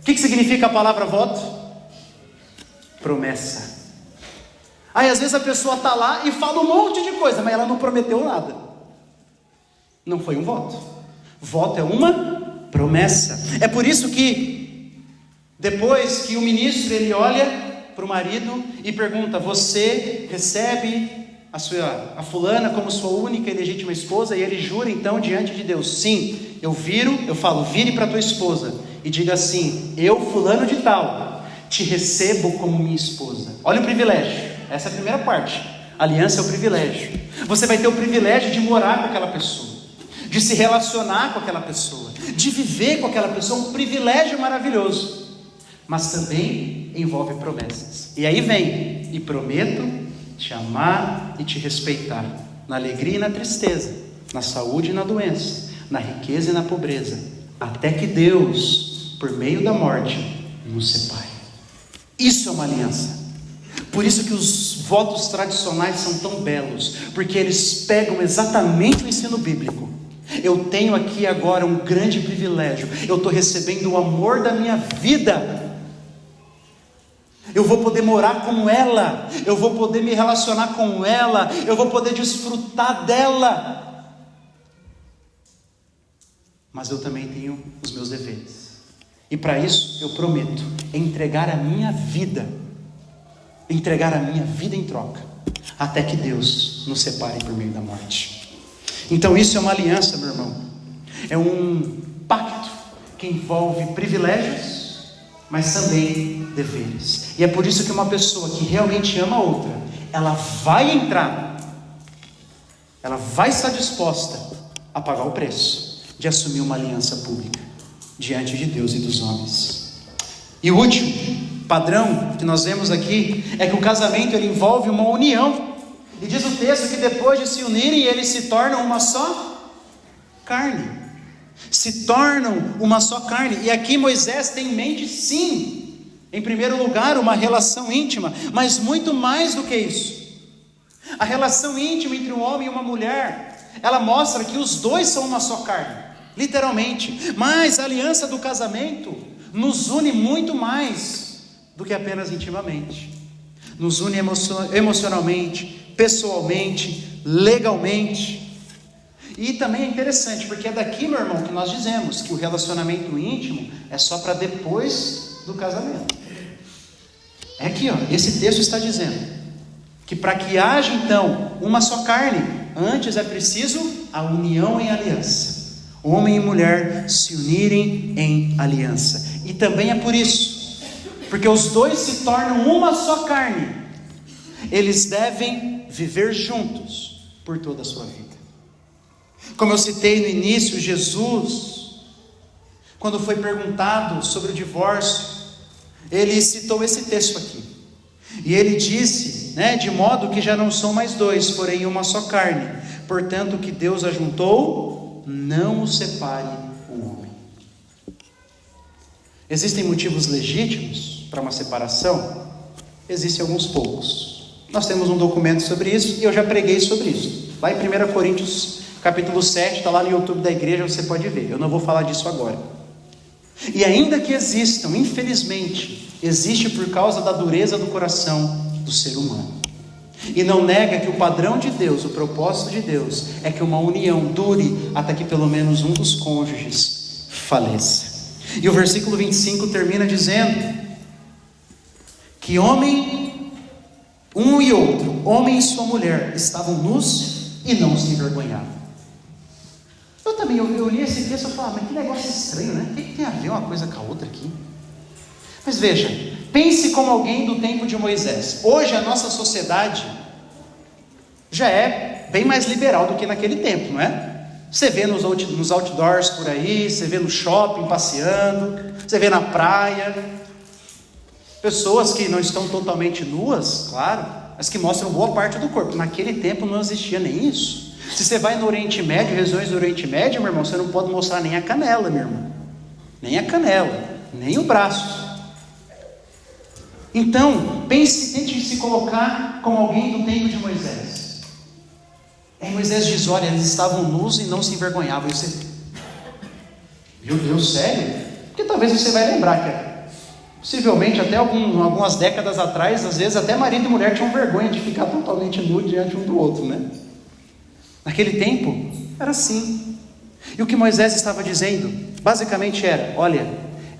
[SPEAKER 1] O que significa a palavra voto? Promessa. Aí às vezes a pessoa está lá e fala um monte de coisa, mas ela não prometeu nada. Não foi um voto. Voto é uma promessa. É por isso que Depois que o ministro, ele olha para o marido e pergunta: você recebe a fulana como sua única e legítima esposa? E ele jura então diante de Deus: sim, eu falo, vire para tua esposa e diga assim: eu, fulano de tal, te recebo como minha esposa. Olha o privilégio, essa é a primeira parte. Aliança é o privilégio. Você vai ter o privilégio de morar com aquela pessoa, de se relacionar com aquela pessoa, de viver com aquela pessoa, um privilégio maravilhoso. Mas também envolve promessas. E aí vem: e prometo te amar e te respeitar, na alegria e na tristeza, na saúde e na doença, na riqueza e na pobreza, até que Deus, por meio da morte, nos separe. Isso é uma aliança. Por isso que os votos tradicionais são tão belos, porque eles pegam exatamente o ensino bíblico. Eu tenho aqui agora um grande privilégio, eu estou recebendo o amor da minha vida, eu vou poder morar com ela, eu vou poder me relacionar com ela, eu vou poder desfrutar dela, mas eu também tenho os meus deveres, e para isso eu prometo entregar a minha vida em troca, até que Deus nos separe por meio da morte. Então isso é uma aliança, meu irmão, é um pacto que envolve privilégios, mas também deveres. E é por isso que uma pessoa que realmente ama a outra, ela vai estar disposta a pagar o preço de assumir uma aliança pública diante de Deus e dos homens. E o último padrão que nós vemos aqui é que o casamento ele envolve uma união. E diz o texto que depois de se unirem, eles se tornam uma só carne. Se tornam uma só carne. E aqui Moisés tem em mente, sim, em primeiro lugar, uma relação íntima, mas muito mais do que isso. A relação íntima entre um homem e uma mulher, ela mostra que os dois são uma só carne, literalmente. Mas a aliança do casamento nos une muito mais do que apenas intimamente. Nos une emocionalmente, pessoalmente, legalmente. E também é interessante, porque é daqui, meu irmão, que nós dizemos que o relacionamento íntimo é só para depois do casamento. É aqui, esse texto está dizendo que para que haja então uma só carne, antes é preciso a união em aliança. Homem e mulher se unirem em aliança. E também é por isso, porque os dois se tornam uma só carne, eles devem viver juntos por toda a sua vida. Como eu citei no início, Jesus, quando foi perguntado sobre o divórcio, ele citou esse texto aqui, e ele disse, de modo que já não são mais dois, porém uma só carne, portanto o que Deus ajuntou, não o separe o homem. Existem motivos legítimos para uma separação? Existem alguns poucos. Nós temos um documento sobre isso, e eu já preguei sobre isso, lá em 1 Coríntios capítulo 7, está lá no YouTube da igreja, você pode ver, eu não vou falar disso agora. E ainda que existam, infelizmente, existe por causa da dureza do coração do ser humano, e não nega que o padrão de Deus, o propósito de Deus, é que uma união dure até que pelo menos um dos cônjuges faleça. E o versículo 25 termina dizendo que um e outro, homem e sua mulher, estavam nus e não se envergonhavam. Eu li esse texto e falei, mas que negócio estranho, né? O que tem a ver uma coisa com a outra aqui? Mas veja, pense como alguém do tempo de Moisés. Hoje a nossa sociedade já é bem mais liberal do que naquele tempo, não é? Você vê nos outdoors por aí, você vê no shopping passeando, você vê na praia, pessoas que não estão totalmente nuas, claro, mas que mostram boa parte do corpo. Naquele tempo não existia nem isso. Se você vai no Oriente Médio, regiões do Oriente Médio, meu irmão, você não pode mostrar nem a canela, meu irmão. Nem a canela, nem o braço. Então, tente se colocar como alguém do tempo de Moisés. Aí Moisés diz, olha, eles estavam nus e não se envergonhavam. E você, meu Deus, sério? Porque talvez você vai lembrar que possivelmente até algumas décadas atrás, às vezes até marido e mulher tinham vergonha de ficar totalmente nu diante um do outro, né? Naquele tempo, era assim. E o que Moisés estava dizendo, basicamente era, olha,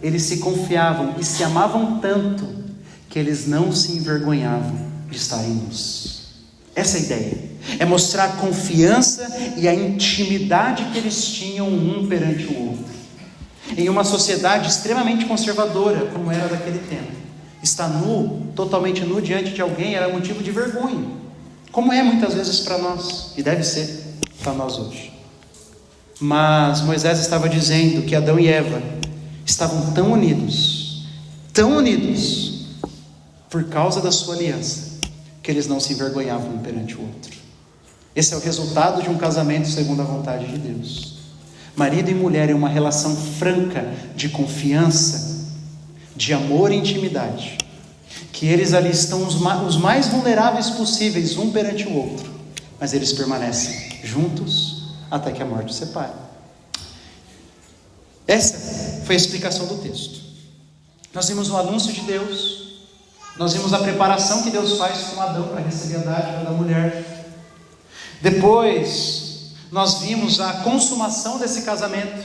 [SPEAKER 1] eles se confiavam e se amavam tanto que eles não se envergonhavam de estarem nus. Essa é a ideia, é mostrar a confiança e a intimidade que eles tinham um perante o outro. Em uma sociedade extremamente conservadora, como era daquele tempo, estar nu, totalmente nu diante de alguém era motivo de vergonha, como é muitas vezes para nós, e deve ser para nós hoje. Mas Moisés estava dizendo que Adão e Eva estavam tão unidos, por causa da sua aliança, que eles não se envergonhavam um perante o outro. Esse é o resultado de um casamento segundo a vontade de Deus. Marido e mulher em uma relação franca de confiança, de amor e intimidade, que eles ali estão os mais vulneráveis possíveis um perante o outro, mas eles permanecem juntos até que a morte os separe. Essa foi a explicação do texto. Nós vimos o anúncio de Deus, nós vimos a preparação que Deus faz com Adão para receber a dádiva da mulher. Depois nós vimos a consumação desse casamento,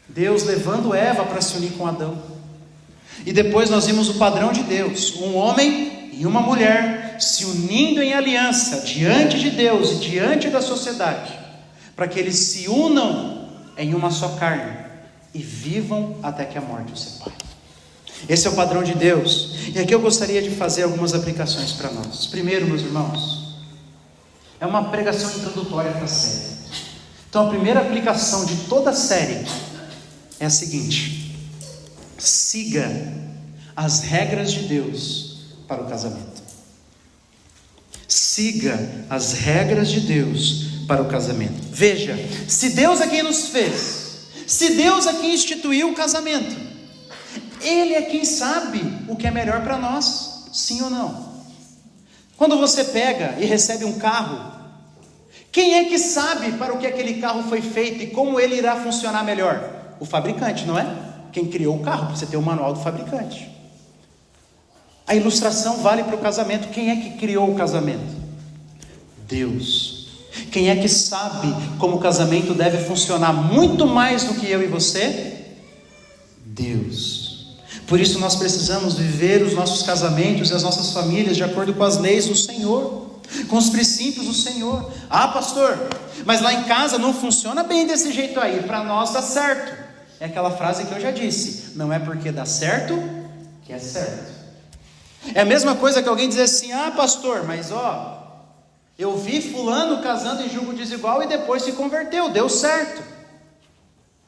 [SPEAKER 1] Deus levando Eva para se unir com Adão. E depois nós vimos o padrão de Deus, um homem e uma mulher se unindo em aliança diante de Deus e diante da sociedade, para que eles se unam em uma só carne e vivam até que a morte os separe. Esse é o padrão de Deus. E aqui eu gostaria de fazer algumas aplicações para nós. Primeiro, meus irmãos, é uma pregação introdutória para a série. Então a primeira aplicação de toda a série é a seguinte: siga as regras de Deus para o casamento. Siga as regras de Deus para o casamento. Veja, se Deus é quem nos fez, se Deus é quem instituiu o casamento, Ele é quem sabe o que é melhor para nós, sim ou não? Quando você pega e recebe um carro, quem é que sabe para o que aquele carro foi feito e como ele irá funcionar melhor? O fabricante, não é? Quem criou o carro, você tem o manual do fabricante. A ilustração vale para o casamento. Quem é que criou o casamento? Deus. Quem é que sabe como o casamento deve funcionar muito mais do que eu e você? Deus. Por isso nós precisamos viver os nossos casamentos e as nossas famílias de acordo com as leis do Senhor, com os princípios do Senhor. Ah, pastor, mas lá em casa não funciona bem desse jeito aí, para nós dá certo. É aquela frase que eu já disse: não é porque dá certo que é certo. É a mesma coisa que alguém dizer assim: ah, pastor, mas eu vi fulano casando em julgo desigual e depois se converteu, deu certo.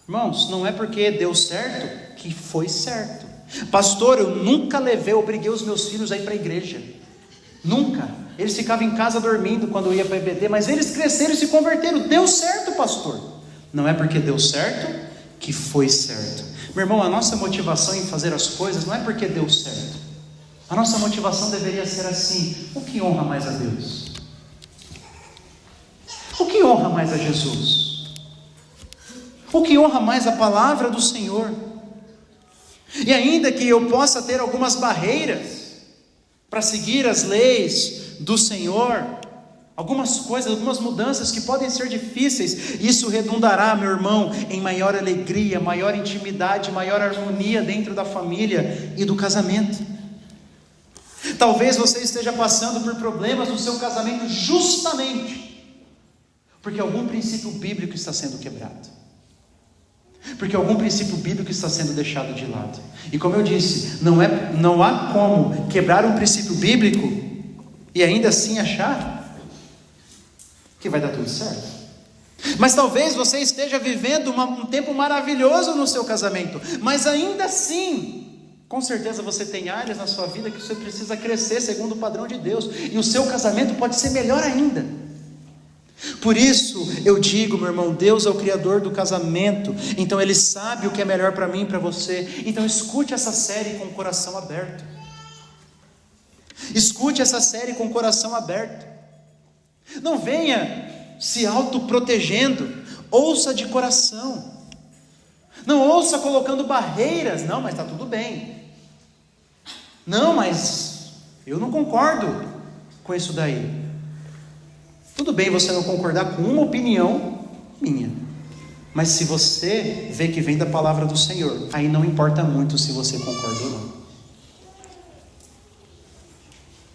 [SPEAKER 1] Irmãos, não é porque deu certo que foi certo. Pastor, eu nunca obriguei os meus filhos a ir para a igreja, nunca. Eles ficavam em casa dormindo quando eu ia para a EBD, mas eles cresceram e se converteram, deu certo, pastor. Não é porque deu certo que foi certo. Meu irmão, a nossa motivação em fazer as coisas não é porque deu certo. A nossa motivação deveria ser assim: o que honra mais a Deus? O que honra mais a Jesus? O que honra mais a palavra do Senhor? E ainda que eu possa ter algumas barreiras para seguir as leis do Senhor, algumas coisas, algumas mudanças que podem ser difíceis, isso redundará, meu irmão, em maior alegria, maior intimidade, maior harmonia dentro da família e do casamento. Talvez você esteja passando por problemas no seu casamento justamente porque algum princípio bíblico está sendo quebrado, porque algum princípio bíblico está sendo deixado de lado. E como eu disse, não há como quebrar um princípio bíblico e ainda assim achar que vai dar tudo certo. Mas talvez você esteja vivendo um tempo maravilhoso no seu casamento, mas ainda assim, com certeza você tem áreas na sua vida que você precisa crescer segundo o padrão de Deus, e o seu casamento pode ser melhor ainda. Por isso eu digo, meu irmão, Deus é o Criador do casamento, então Ele sabe o que é melhor para mim e para você. Então escute essa série com o coração aberto. Escute essa série com o coração aberto. Não venha se autoprotegendo, ouça de coração. Não ouça colocando barreiras. Não, mas está tudo bem. Não, mas eu não concordo com isso daí. Tudo bem você não concordar com uma opinião minha, Mas se você vê que vem da palavra do Senhor, aí não importa muito se você concorda ou não.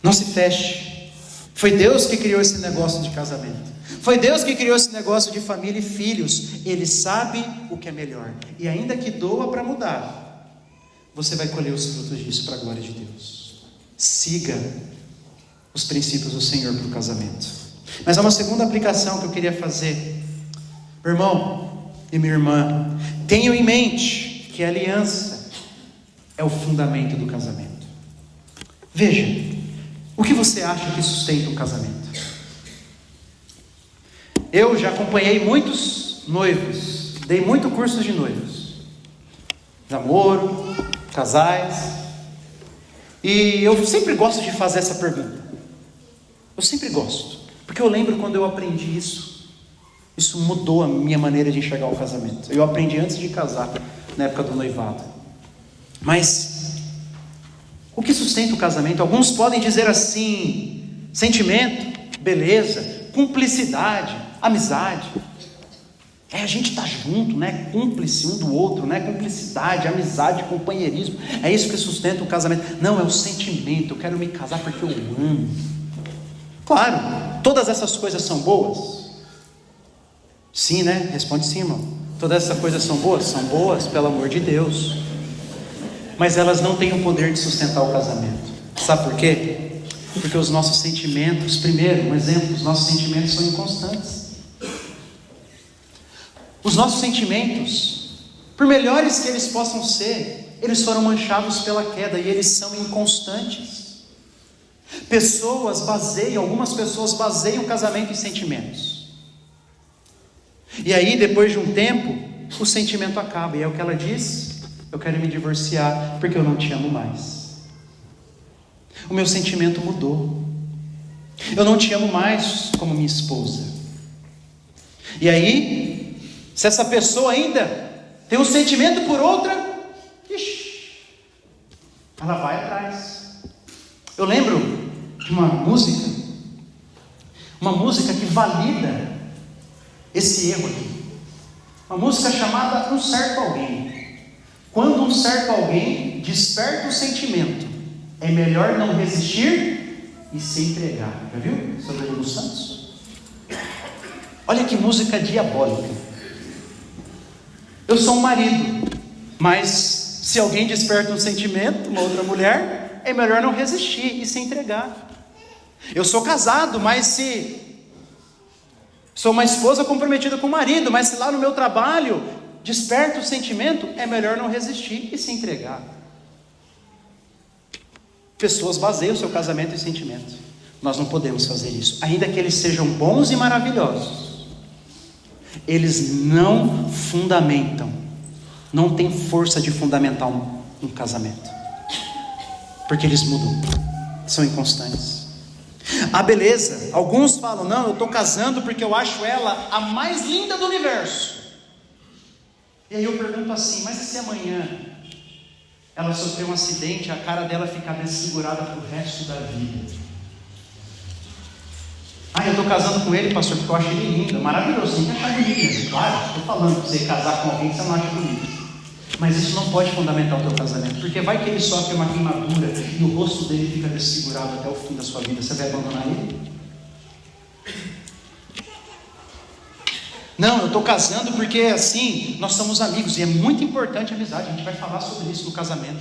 [SPEAKER 1] Não se feche. Foi Deus que criou esse negócio de casamento. Foi Deus que criou esse negócio de família e filhos. Ele sabe o que é melhor. E ainda que doa para mudar, você vai colher os frutos disso para a glória de Deus. Siga os princípios do Senhor para o casamento. Mas há uma segunda aplicação que eu queria fazer. Meu irmão e minha irmã, tenham em mente que a aliança é o fundamento do casamento. Veja, o que você acha que sustenta um casamento? Eu já acompanhei muitos noivos, dei muito curso de noivos, namoro, casais, e eu sempre gosto de fazer essa pergunta. Eu sempre gosto, porque eu lembro quando eu aprendi isso. Isso mudou a minha maneira de enxergar o casamento. Eu aprendi antes de casar, na época do noivado. Mas o que sustenta o casamento? Alguns podem dizer assim: sentimento, beleza, cumplicidade, amizade. A gente está junto, né? Cúmplice um do outro, né? Cumplicidade, amizade, companheirismo. É isso que sustenta o casamento. Não, é o sentimento. Eu quero me casar porque eu amo. Claro, todas essas coisas são boas. Sim, né? Responde sim, irmão. Todas essas coisas são boas? São boas, pelo amor de Deus. Mas elas não têm o poder de sustentar o casamento. Sabe por quê? Porque os nossos sentimentos, primeiro, um exemplo, os nossos sentimentos são inconstantes. Os nossos sentimentos, por melhores que eles possam ser, eles foram manchados pela queda e eles são inconstantes. Algumas pessoas baseiam o casamento em sentimentos. E aí, depois de um tempo, o sentimento acaba. E é o que ela diz: eu quero me divorciar porque eu não te amo mais. O meu sentimento mudou. Eu não te amo mais como minha esposa. E aí, se essa pessoa ainda tem um sentimento por outra, ela vai atrás. Eu lembro de uma música que valida esse erro aqui. Uma música chamada Um Certo Alguém. Quando um certo alguém desperta o sentimento, é melhor não resistir e se entregar. Já viu? Sobre o Lulu Santos. Olha que música diabólica. Eu sou um marido, mas se alguém desperta um sentimento, uma outra mulher, é melhor não resistir e se entregar. Eu sou casado, mas se sou uma esposa comprometida com o marido, mas se lá no meu trabalho desperta o sentimento, é melhor não resistir e se entregar. Pessoas baseiam o seu casamento em sentimento. Nós não podemos fazer isso. Ainda que eles sejam bons e maravilhosos, eles não fundamentam, não têm força de fundamentar um casamento, porque eles mudam, são inconstantes. Beleza, alguns falam: não, eu estou casando porque eu acho ela a mais linda do universo. E aí eu pergunto assim: mas e se amanhã ela sofrer um acidente, a cara dela ficar desfigurada para o resto da vida? Eu estou casando com ele, pastor, porque eu acho ele lindo, maravilhoso, tem que achar bonito. Claro, estou falando para você casar com alguém que você não acha bonito. Mas isso não pode fundamentar o teu casamento, porque vai que ele sofre uma queimadura e o rosto dele fica desfigurado até o fim da sua vida. Você vai abandonar ele? Não, eu estou casando porque assim, nós somos amigos, e é muito importante a amizade, a gente vai falar sobre isso no casamento.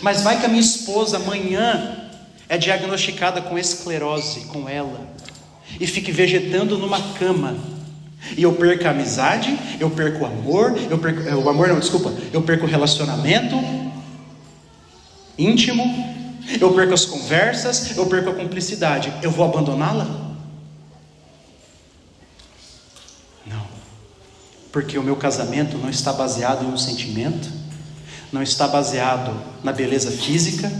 [SPEAKER 1] Mas vai que a minha esposa amanhã é diagnosticada com esclerose, com ela, e fique vegetando numa cama, e eu perco a amizade, eu perco o amor, eu perco o relacionamento íntimo, eu perco as conversas, eu perco a cumplicidade. Eu vou abandoná-la? Não, porque o meu casamento não está baseado em um sentimento, não está baseado na beleza física,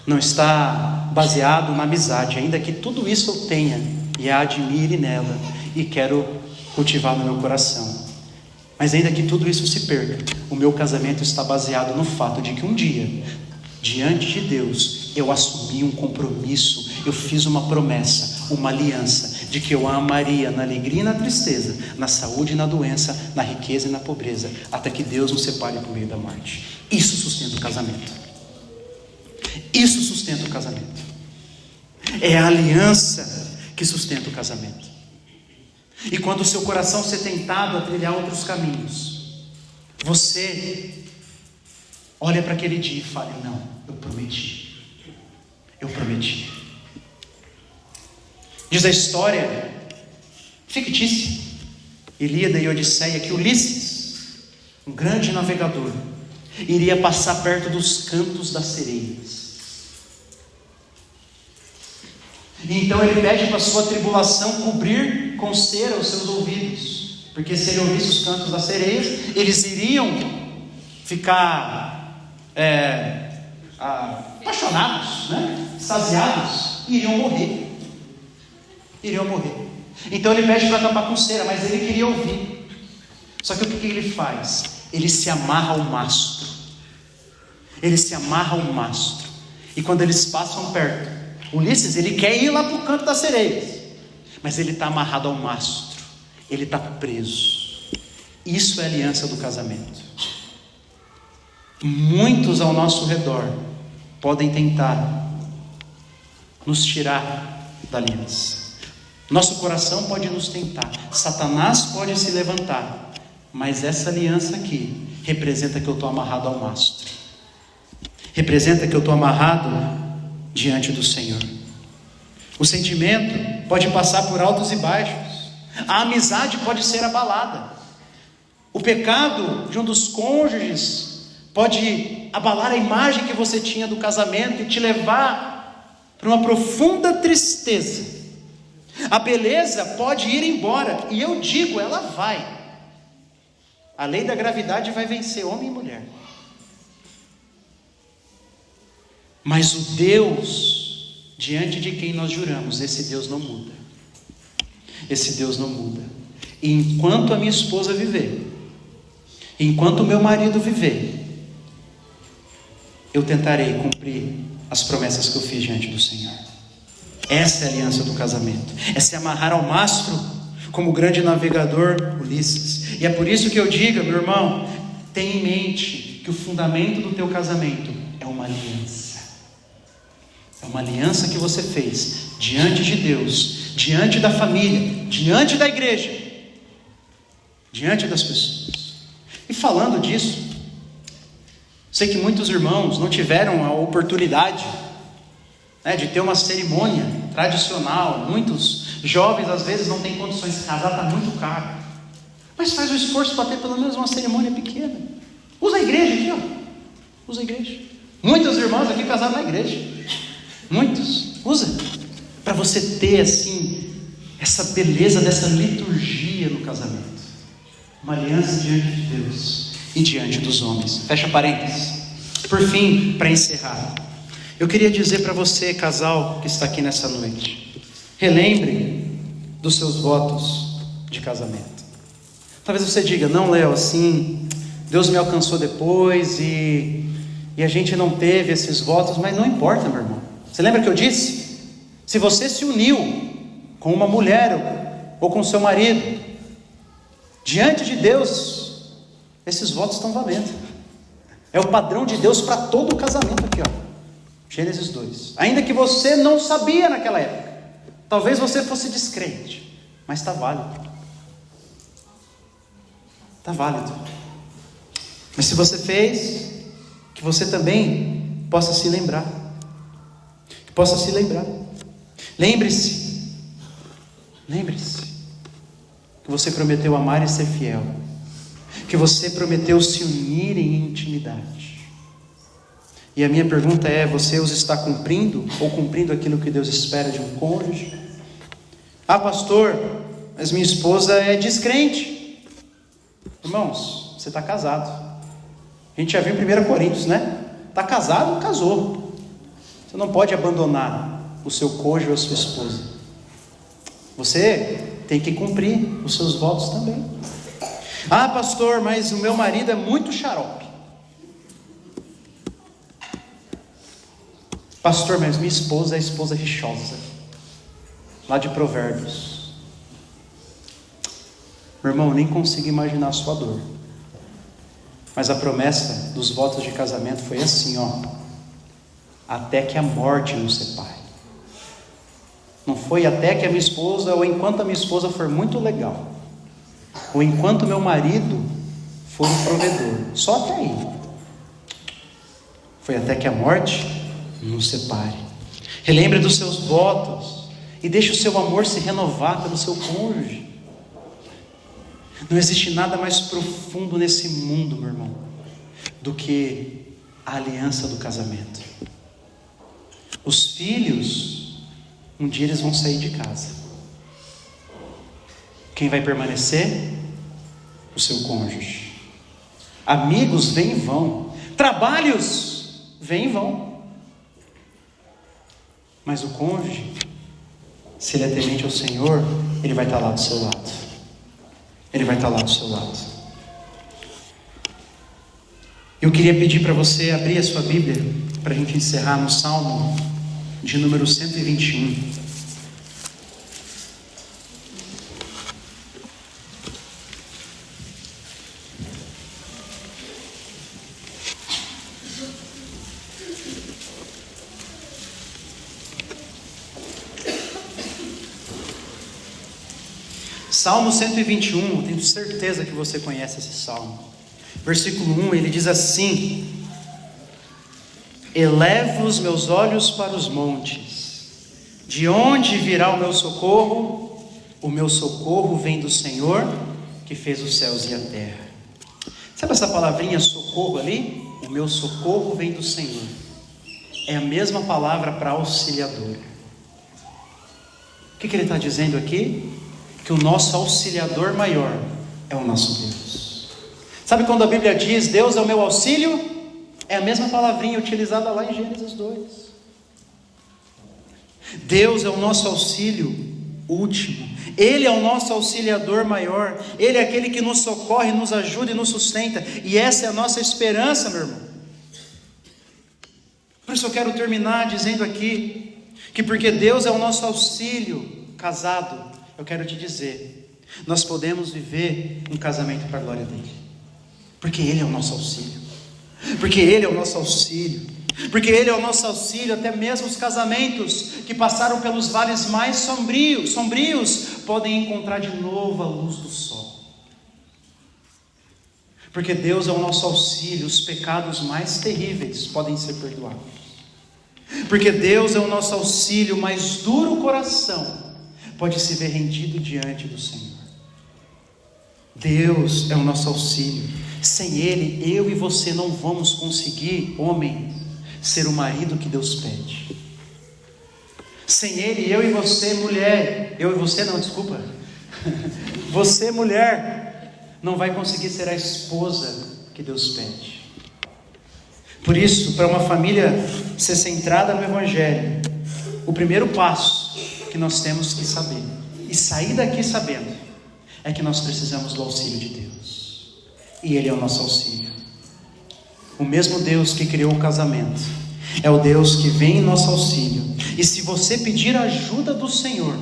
[SPEAKER 1] não está baseado na amizade, ainda que tudo isso eu tenha e a admire nela e quero cultivar no meu coração. Mas ainda que tudo isso se perca, o meu casamento está baseado no fato de que um dia, diante de Deus, eu assumi um compromisso, eu fiz uma promessa, uma aliança, de que eu a amaria na alegria e na tristeza, na saúde e na doença, na riqueza e na pobreza, até que Deus nos separe por meio da morte. Isso sustenta o casamento. Isso sustenta o casamento. É a aliança que sustenta o casamento. E quando o seu coração ser tentado a trilhar outros caminhos, você olha para aquele dia e fala: não, eu prometi. Eu prometi. Diz a história fictícia, Ilíada e Odisseia, que Ulisses, um grande navegador, iria passar perto dos cantos das sereias. E então ele pede para a sua tribulação cobrir com cera os seus ouvidos, porque se ele ouvisse os cantos das sereias, eles iriam ficar apaixonados, extasiados, e iriam morrer. Então ele pede para tapar com cera, mas ele queria ouvir. Só que o que ele faz? Ele se amarra ao mastro. E quando eles passam perto, Ulisses, ele quer ir lá para o canto das sereias, mas ele está amarrado ao mastro. Ele está preso. Isso é a aliança do casamento. Muitos ao nosso redor podem tentar nos tirar da aliança. Nosso coração pode nos tentar, Satanás pode se levantar, mas essa aliança aqui representa que eu estou amarrado ao mastro, representa que eu estou amarrado diante do Senhor. O sentimento pode passar por altos e baixos, a amizade pode ser abalada, o pecado de um dos cônjuges pode abalar a imagem que você tinha do casamento e te levar para uma profunda tristeza. A beleza pode ir embora, e eu digo, ela vai. A lei da gravidade vai vencer homem e mulher. Mas o Deus diante de quem nós juramos, esse Deus não muda. Esse Deus não muda. E enquanto a minha esposa viver, enquanto o meu marido viver, eu tentarei cumprir as promessas que eu fiz diante do Senhor. Essa é a aliança do casamento. É se amarrar ao mastro, como o grande navegador Ulisses. E é por isso que eu digo, meu irmão, tenha em mente que o fundamento do teu casamento é uma aliança. É uma aliança que você fez diante de Deus, diante da família, diante da igreja, diante das pessoas. E falando disso, sei que muitos irmãos não tiveram a oportunidade de ter uma cerimônia tradicional. Muitos jovens às vezes não têm condições de casar, está muito caro, mas faz o esforço para ter pelo menos uma cerimônia pequena. Usa a igreja aqui, usa a igreja. Muitos irmãos aqui casaram na igreja, muitos, usa, para você ter assim, essa beleza dessa liturgia no casamento, uma aliança diante de Deus e diante dos homens. Fecha parênteses. Por fim, para encerrar, eu queria dizer para você, casal que está aqui nessa noite, relembre dos seus votos de casamento. Talvez você diga: não, Léo, assim, Deus me alcançou depois e a gente não teve esses votos. Mas não importa, meu irmão. Você lembra que eu disse? Se você se uniu com uma mulher ou com seu marido, diante de Deus, esses votos estão valendo. É o padrão de Deus para todo o casamento aqui, Gênesis 2. Ainda que você não sabia naquela época, talvez você fosse descrente, mas está válido. Está válido. Mas se você fez, que você também possa se lembrar. Que possa se lembrar. Lembre-se que você prometeu amar e ser fiel, que você prometeu se unir em intimidade. E a minha pergunta é: você os está cumprindo, ou cumprindo aquilo que Deus espera de um cônjuge? Ah, pastor, mas minha esposa é descrente. Irmãos, você está casado. A gente já viu em 1 Coríntios, Está casado, casou. Você não pode abandonar o seu cônjuge ou a sua esposa. Você tem que cumprir os seus votos também. Ah, pastor, mas o meu marido é muito xarope. Pastor, mas minha esposa é a esposa rixosa, lá de Provérbios. Meu irmão, eu nem consigo imaginar a sua dor. Mas a promessa dos votos de casamento foi assim, ó: até que a morte nos separe. Não foi até que a minha esposa, ou enquanto a minha esposa for muito legal, ou enquanto meu marido for um provedor. Só até aí. Foi até que a morte nos separe. Relembre dos seus votos e deixe o seu amor se renovar pelo seu cônjuge. Não existe nada mais profundo nesse mundo, meu irmão, do que a aliança do casamento. Os filhos, um dia eles vão sair de casa. Quem vai permanecer? O seu cônjuge. Amigos vêm e vão. Trabalhos vêm e vão. Mas o cônjuge, se ele é temente ao Senhor, ele vai estar lá do seu lado. Ele vai estar lá do seu lado. Eu queria pedir para você abrir a sua Bíblia, para a gente encerrar no Salmo de número 121. Salmo 121, eu tenho certeza que você conhece esse salmo. Versículo 1, ele diz assim: elevo os meus olhos para os montes, de onde virá o meu socorro? O meu socorro vem do Senhor, que fez os céus e a terra. Sabe essa palavrinha socorro ali? O meu socorro vem do Senhor. É a mesma palavra para auxiliador. O que ele está dizendo aqui? Que o nosso auxiliador maior é o nosso Deus. Sabe quando a Bíblia diz Deus é o meu auxílio? É a mesma palavrinha utilizada lá em Gênesis 2. Deus é o nosso auxílio último. Ele é o nosso auxiliador maior. Ele é aquele que nos socorre, nos ajuda e nos sustenta. E essa é a nossa esperança, meu irmão. Por isso eu quero terminar dizendo aqui que porque Deus é o nosso auxílio, casado, eu quero te dizer, nós podemos viver um casamento para a glória dele, porque ele é o nosso auxílio, porque ele é o nosso auxílio, porque ele é o nosso auxílio. Até mesmo os casamentos que passaram pelos vales mais sombrios podem encontrar de novo a luz do sol, porque Deus é o nosso auxílio. Os pecados mais terríveis podem ser perdoados, porque Deus é o nosso auxílio. O mais duro coração pode se ver rendido diante do Senhor. Deus é o nosso auxílio. Sem Ele, eu e você não vamos conseguir, homem, ser o marido que Deus pede. Sem Ele, eu e você, mulher, você, mulher, não vai conseguir ser a esposa que Deus pede. Por isso, para uma família ser centrada no Evangelho, o primeiro passo que nós temos que saber, e sair daqui sabendo, é que nós precisamos do auxílio de Deus, e Ele é o nosso auxílio. O mesmo Deus que criou o casamento, é o Deus que vem em nosso auxílio, e se você pedir a ajuda do Senhor,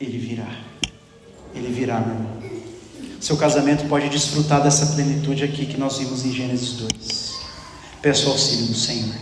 [SPEAKER 1] Ele virá, meu irmão. Seu casamento pode desfrutar dessa plenitude aqui que nós vimos em Gênesis 2, peço o auxílio do Senhor.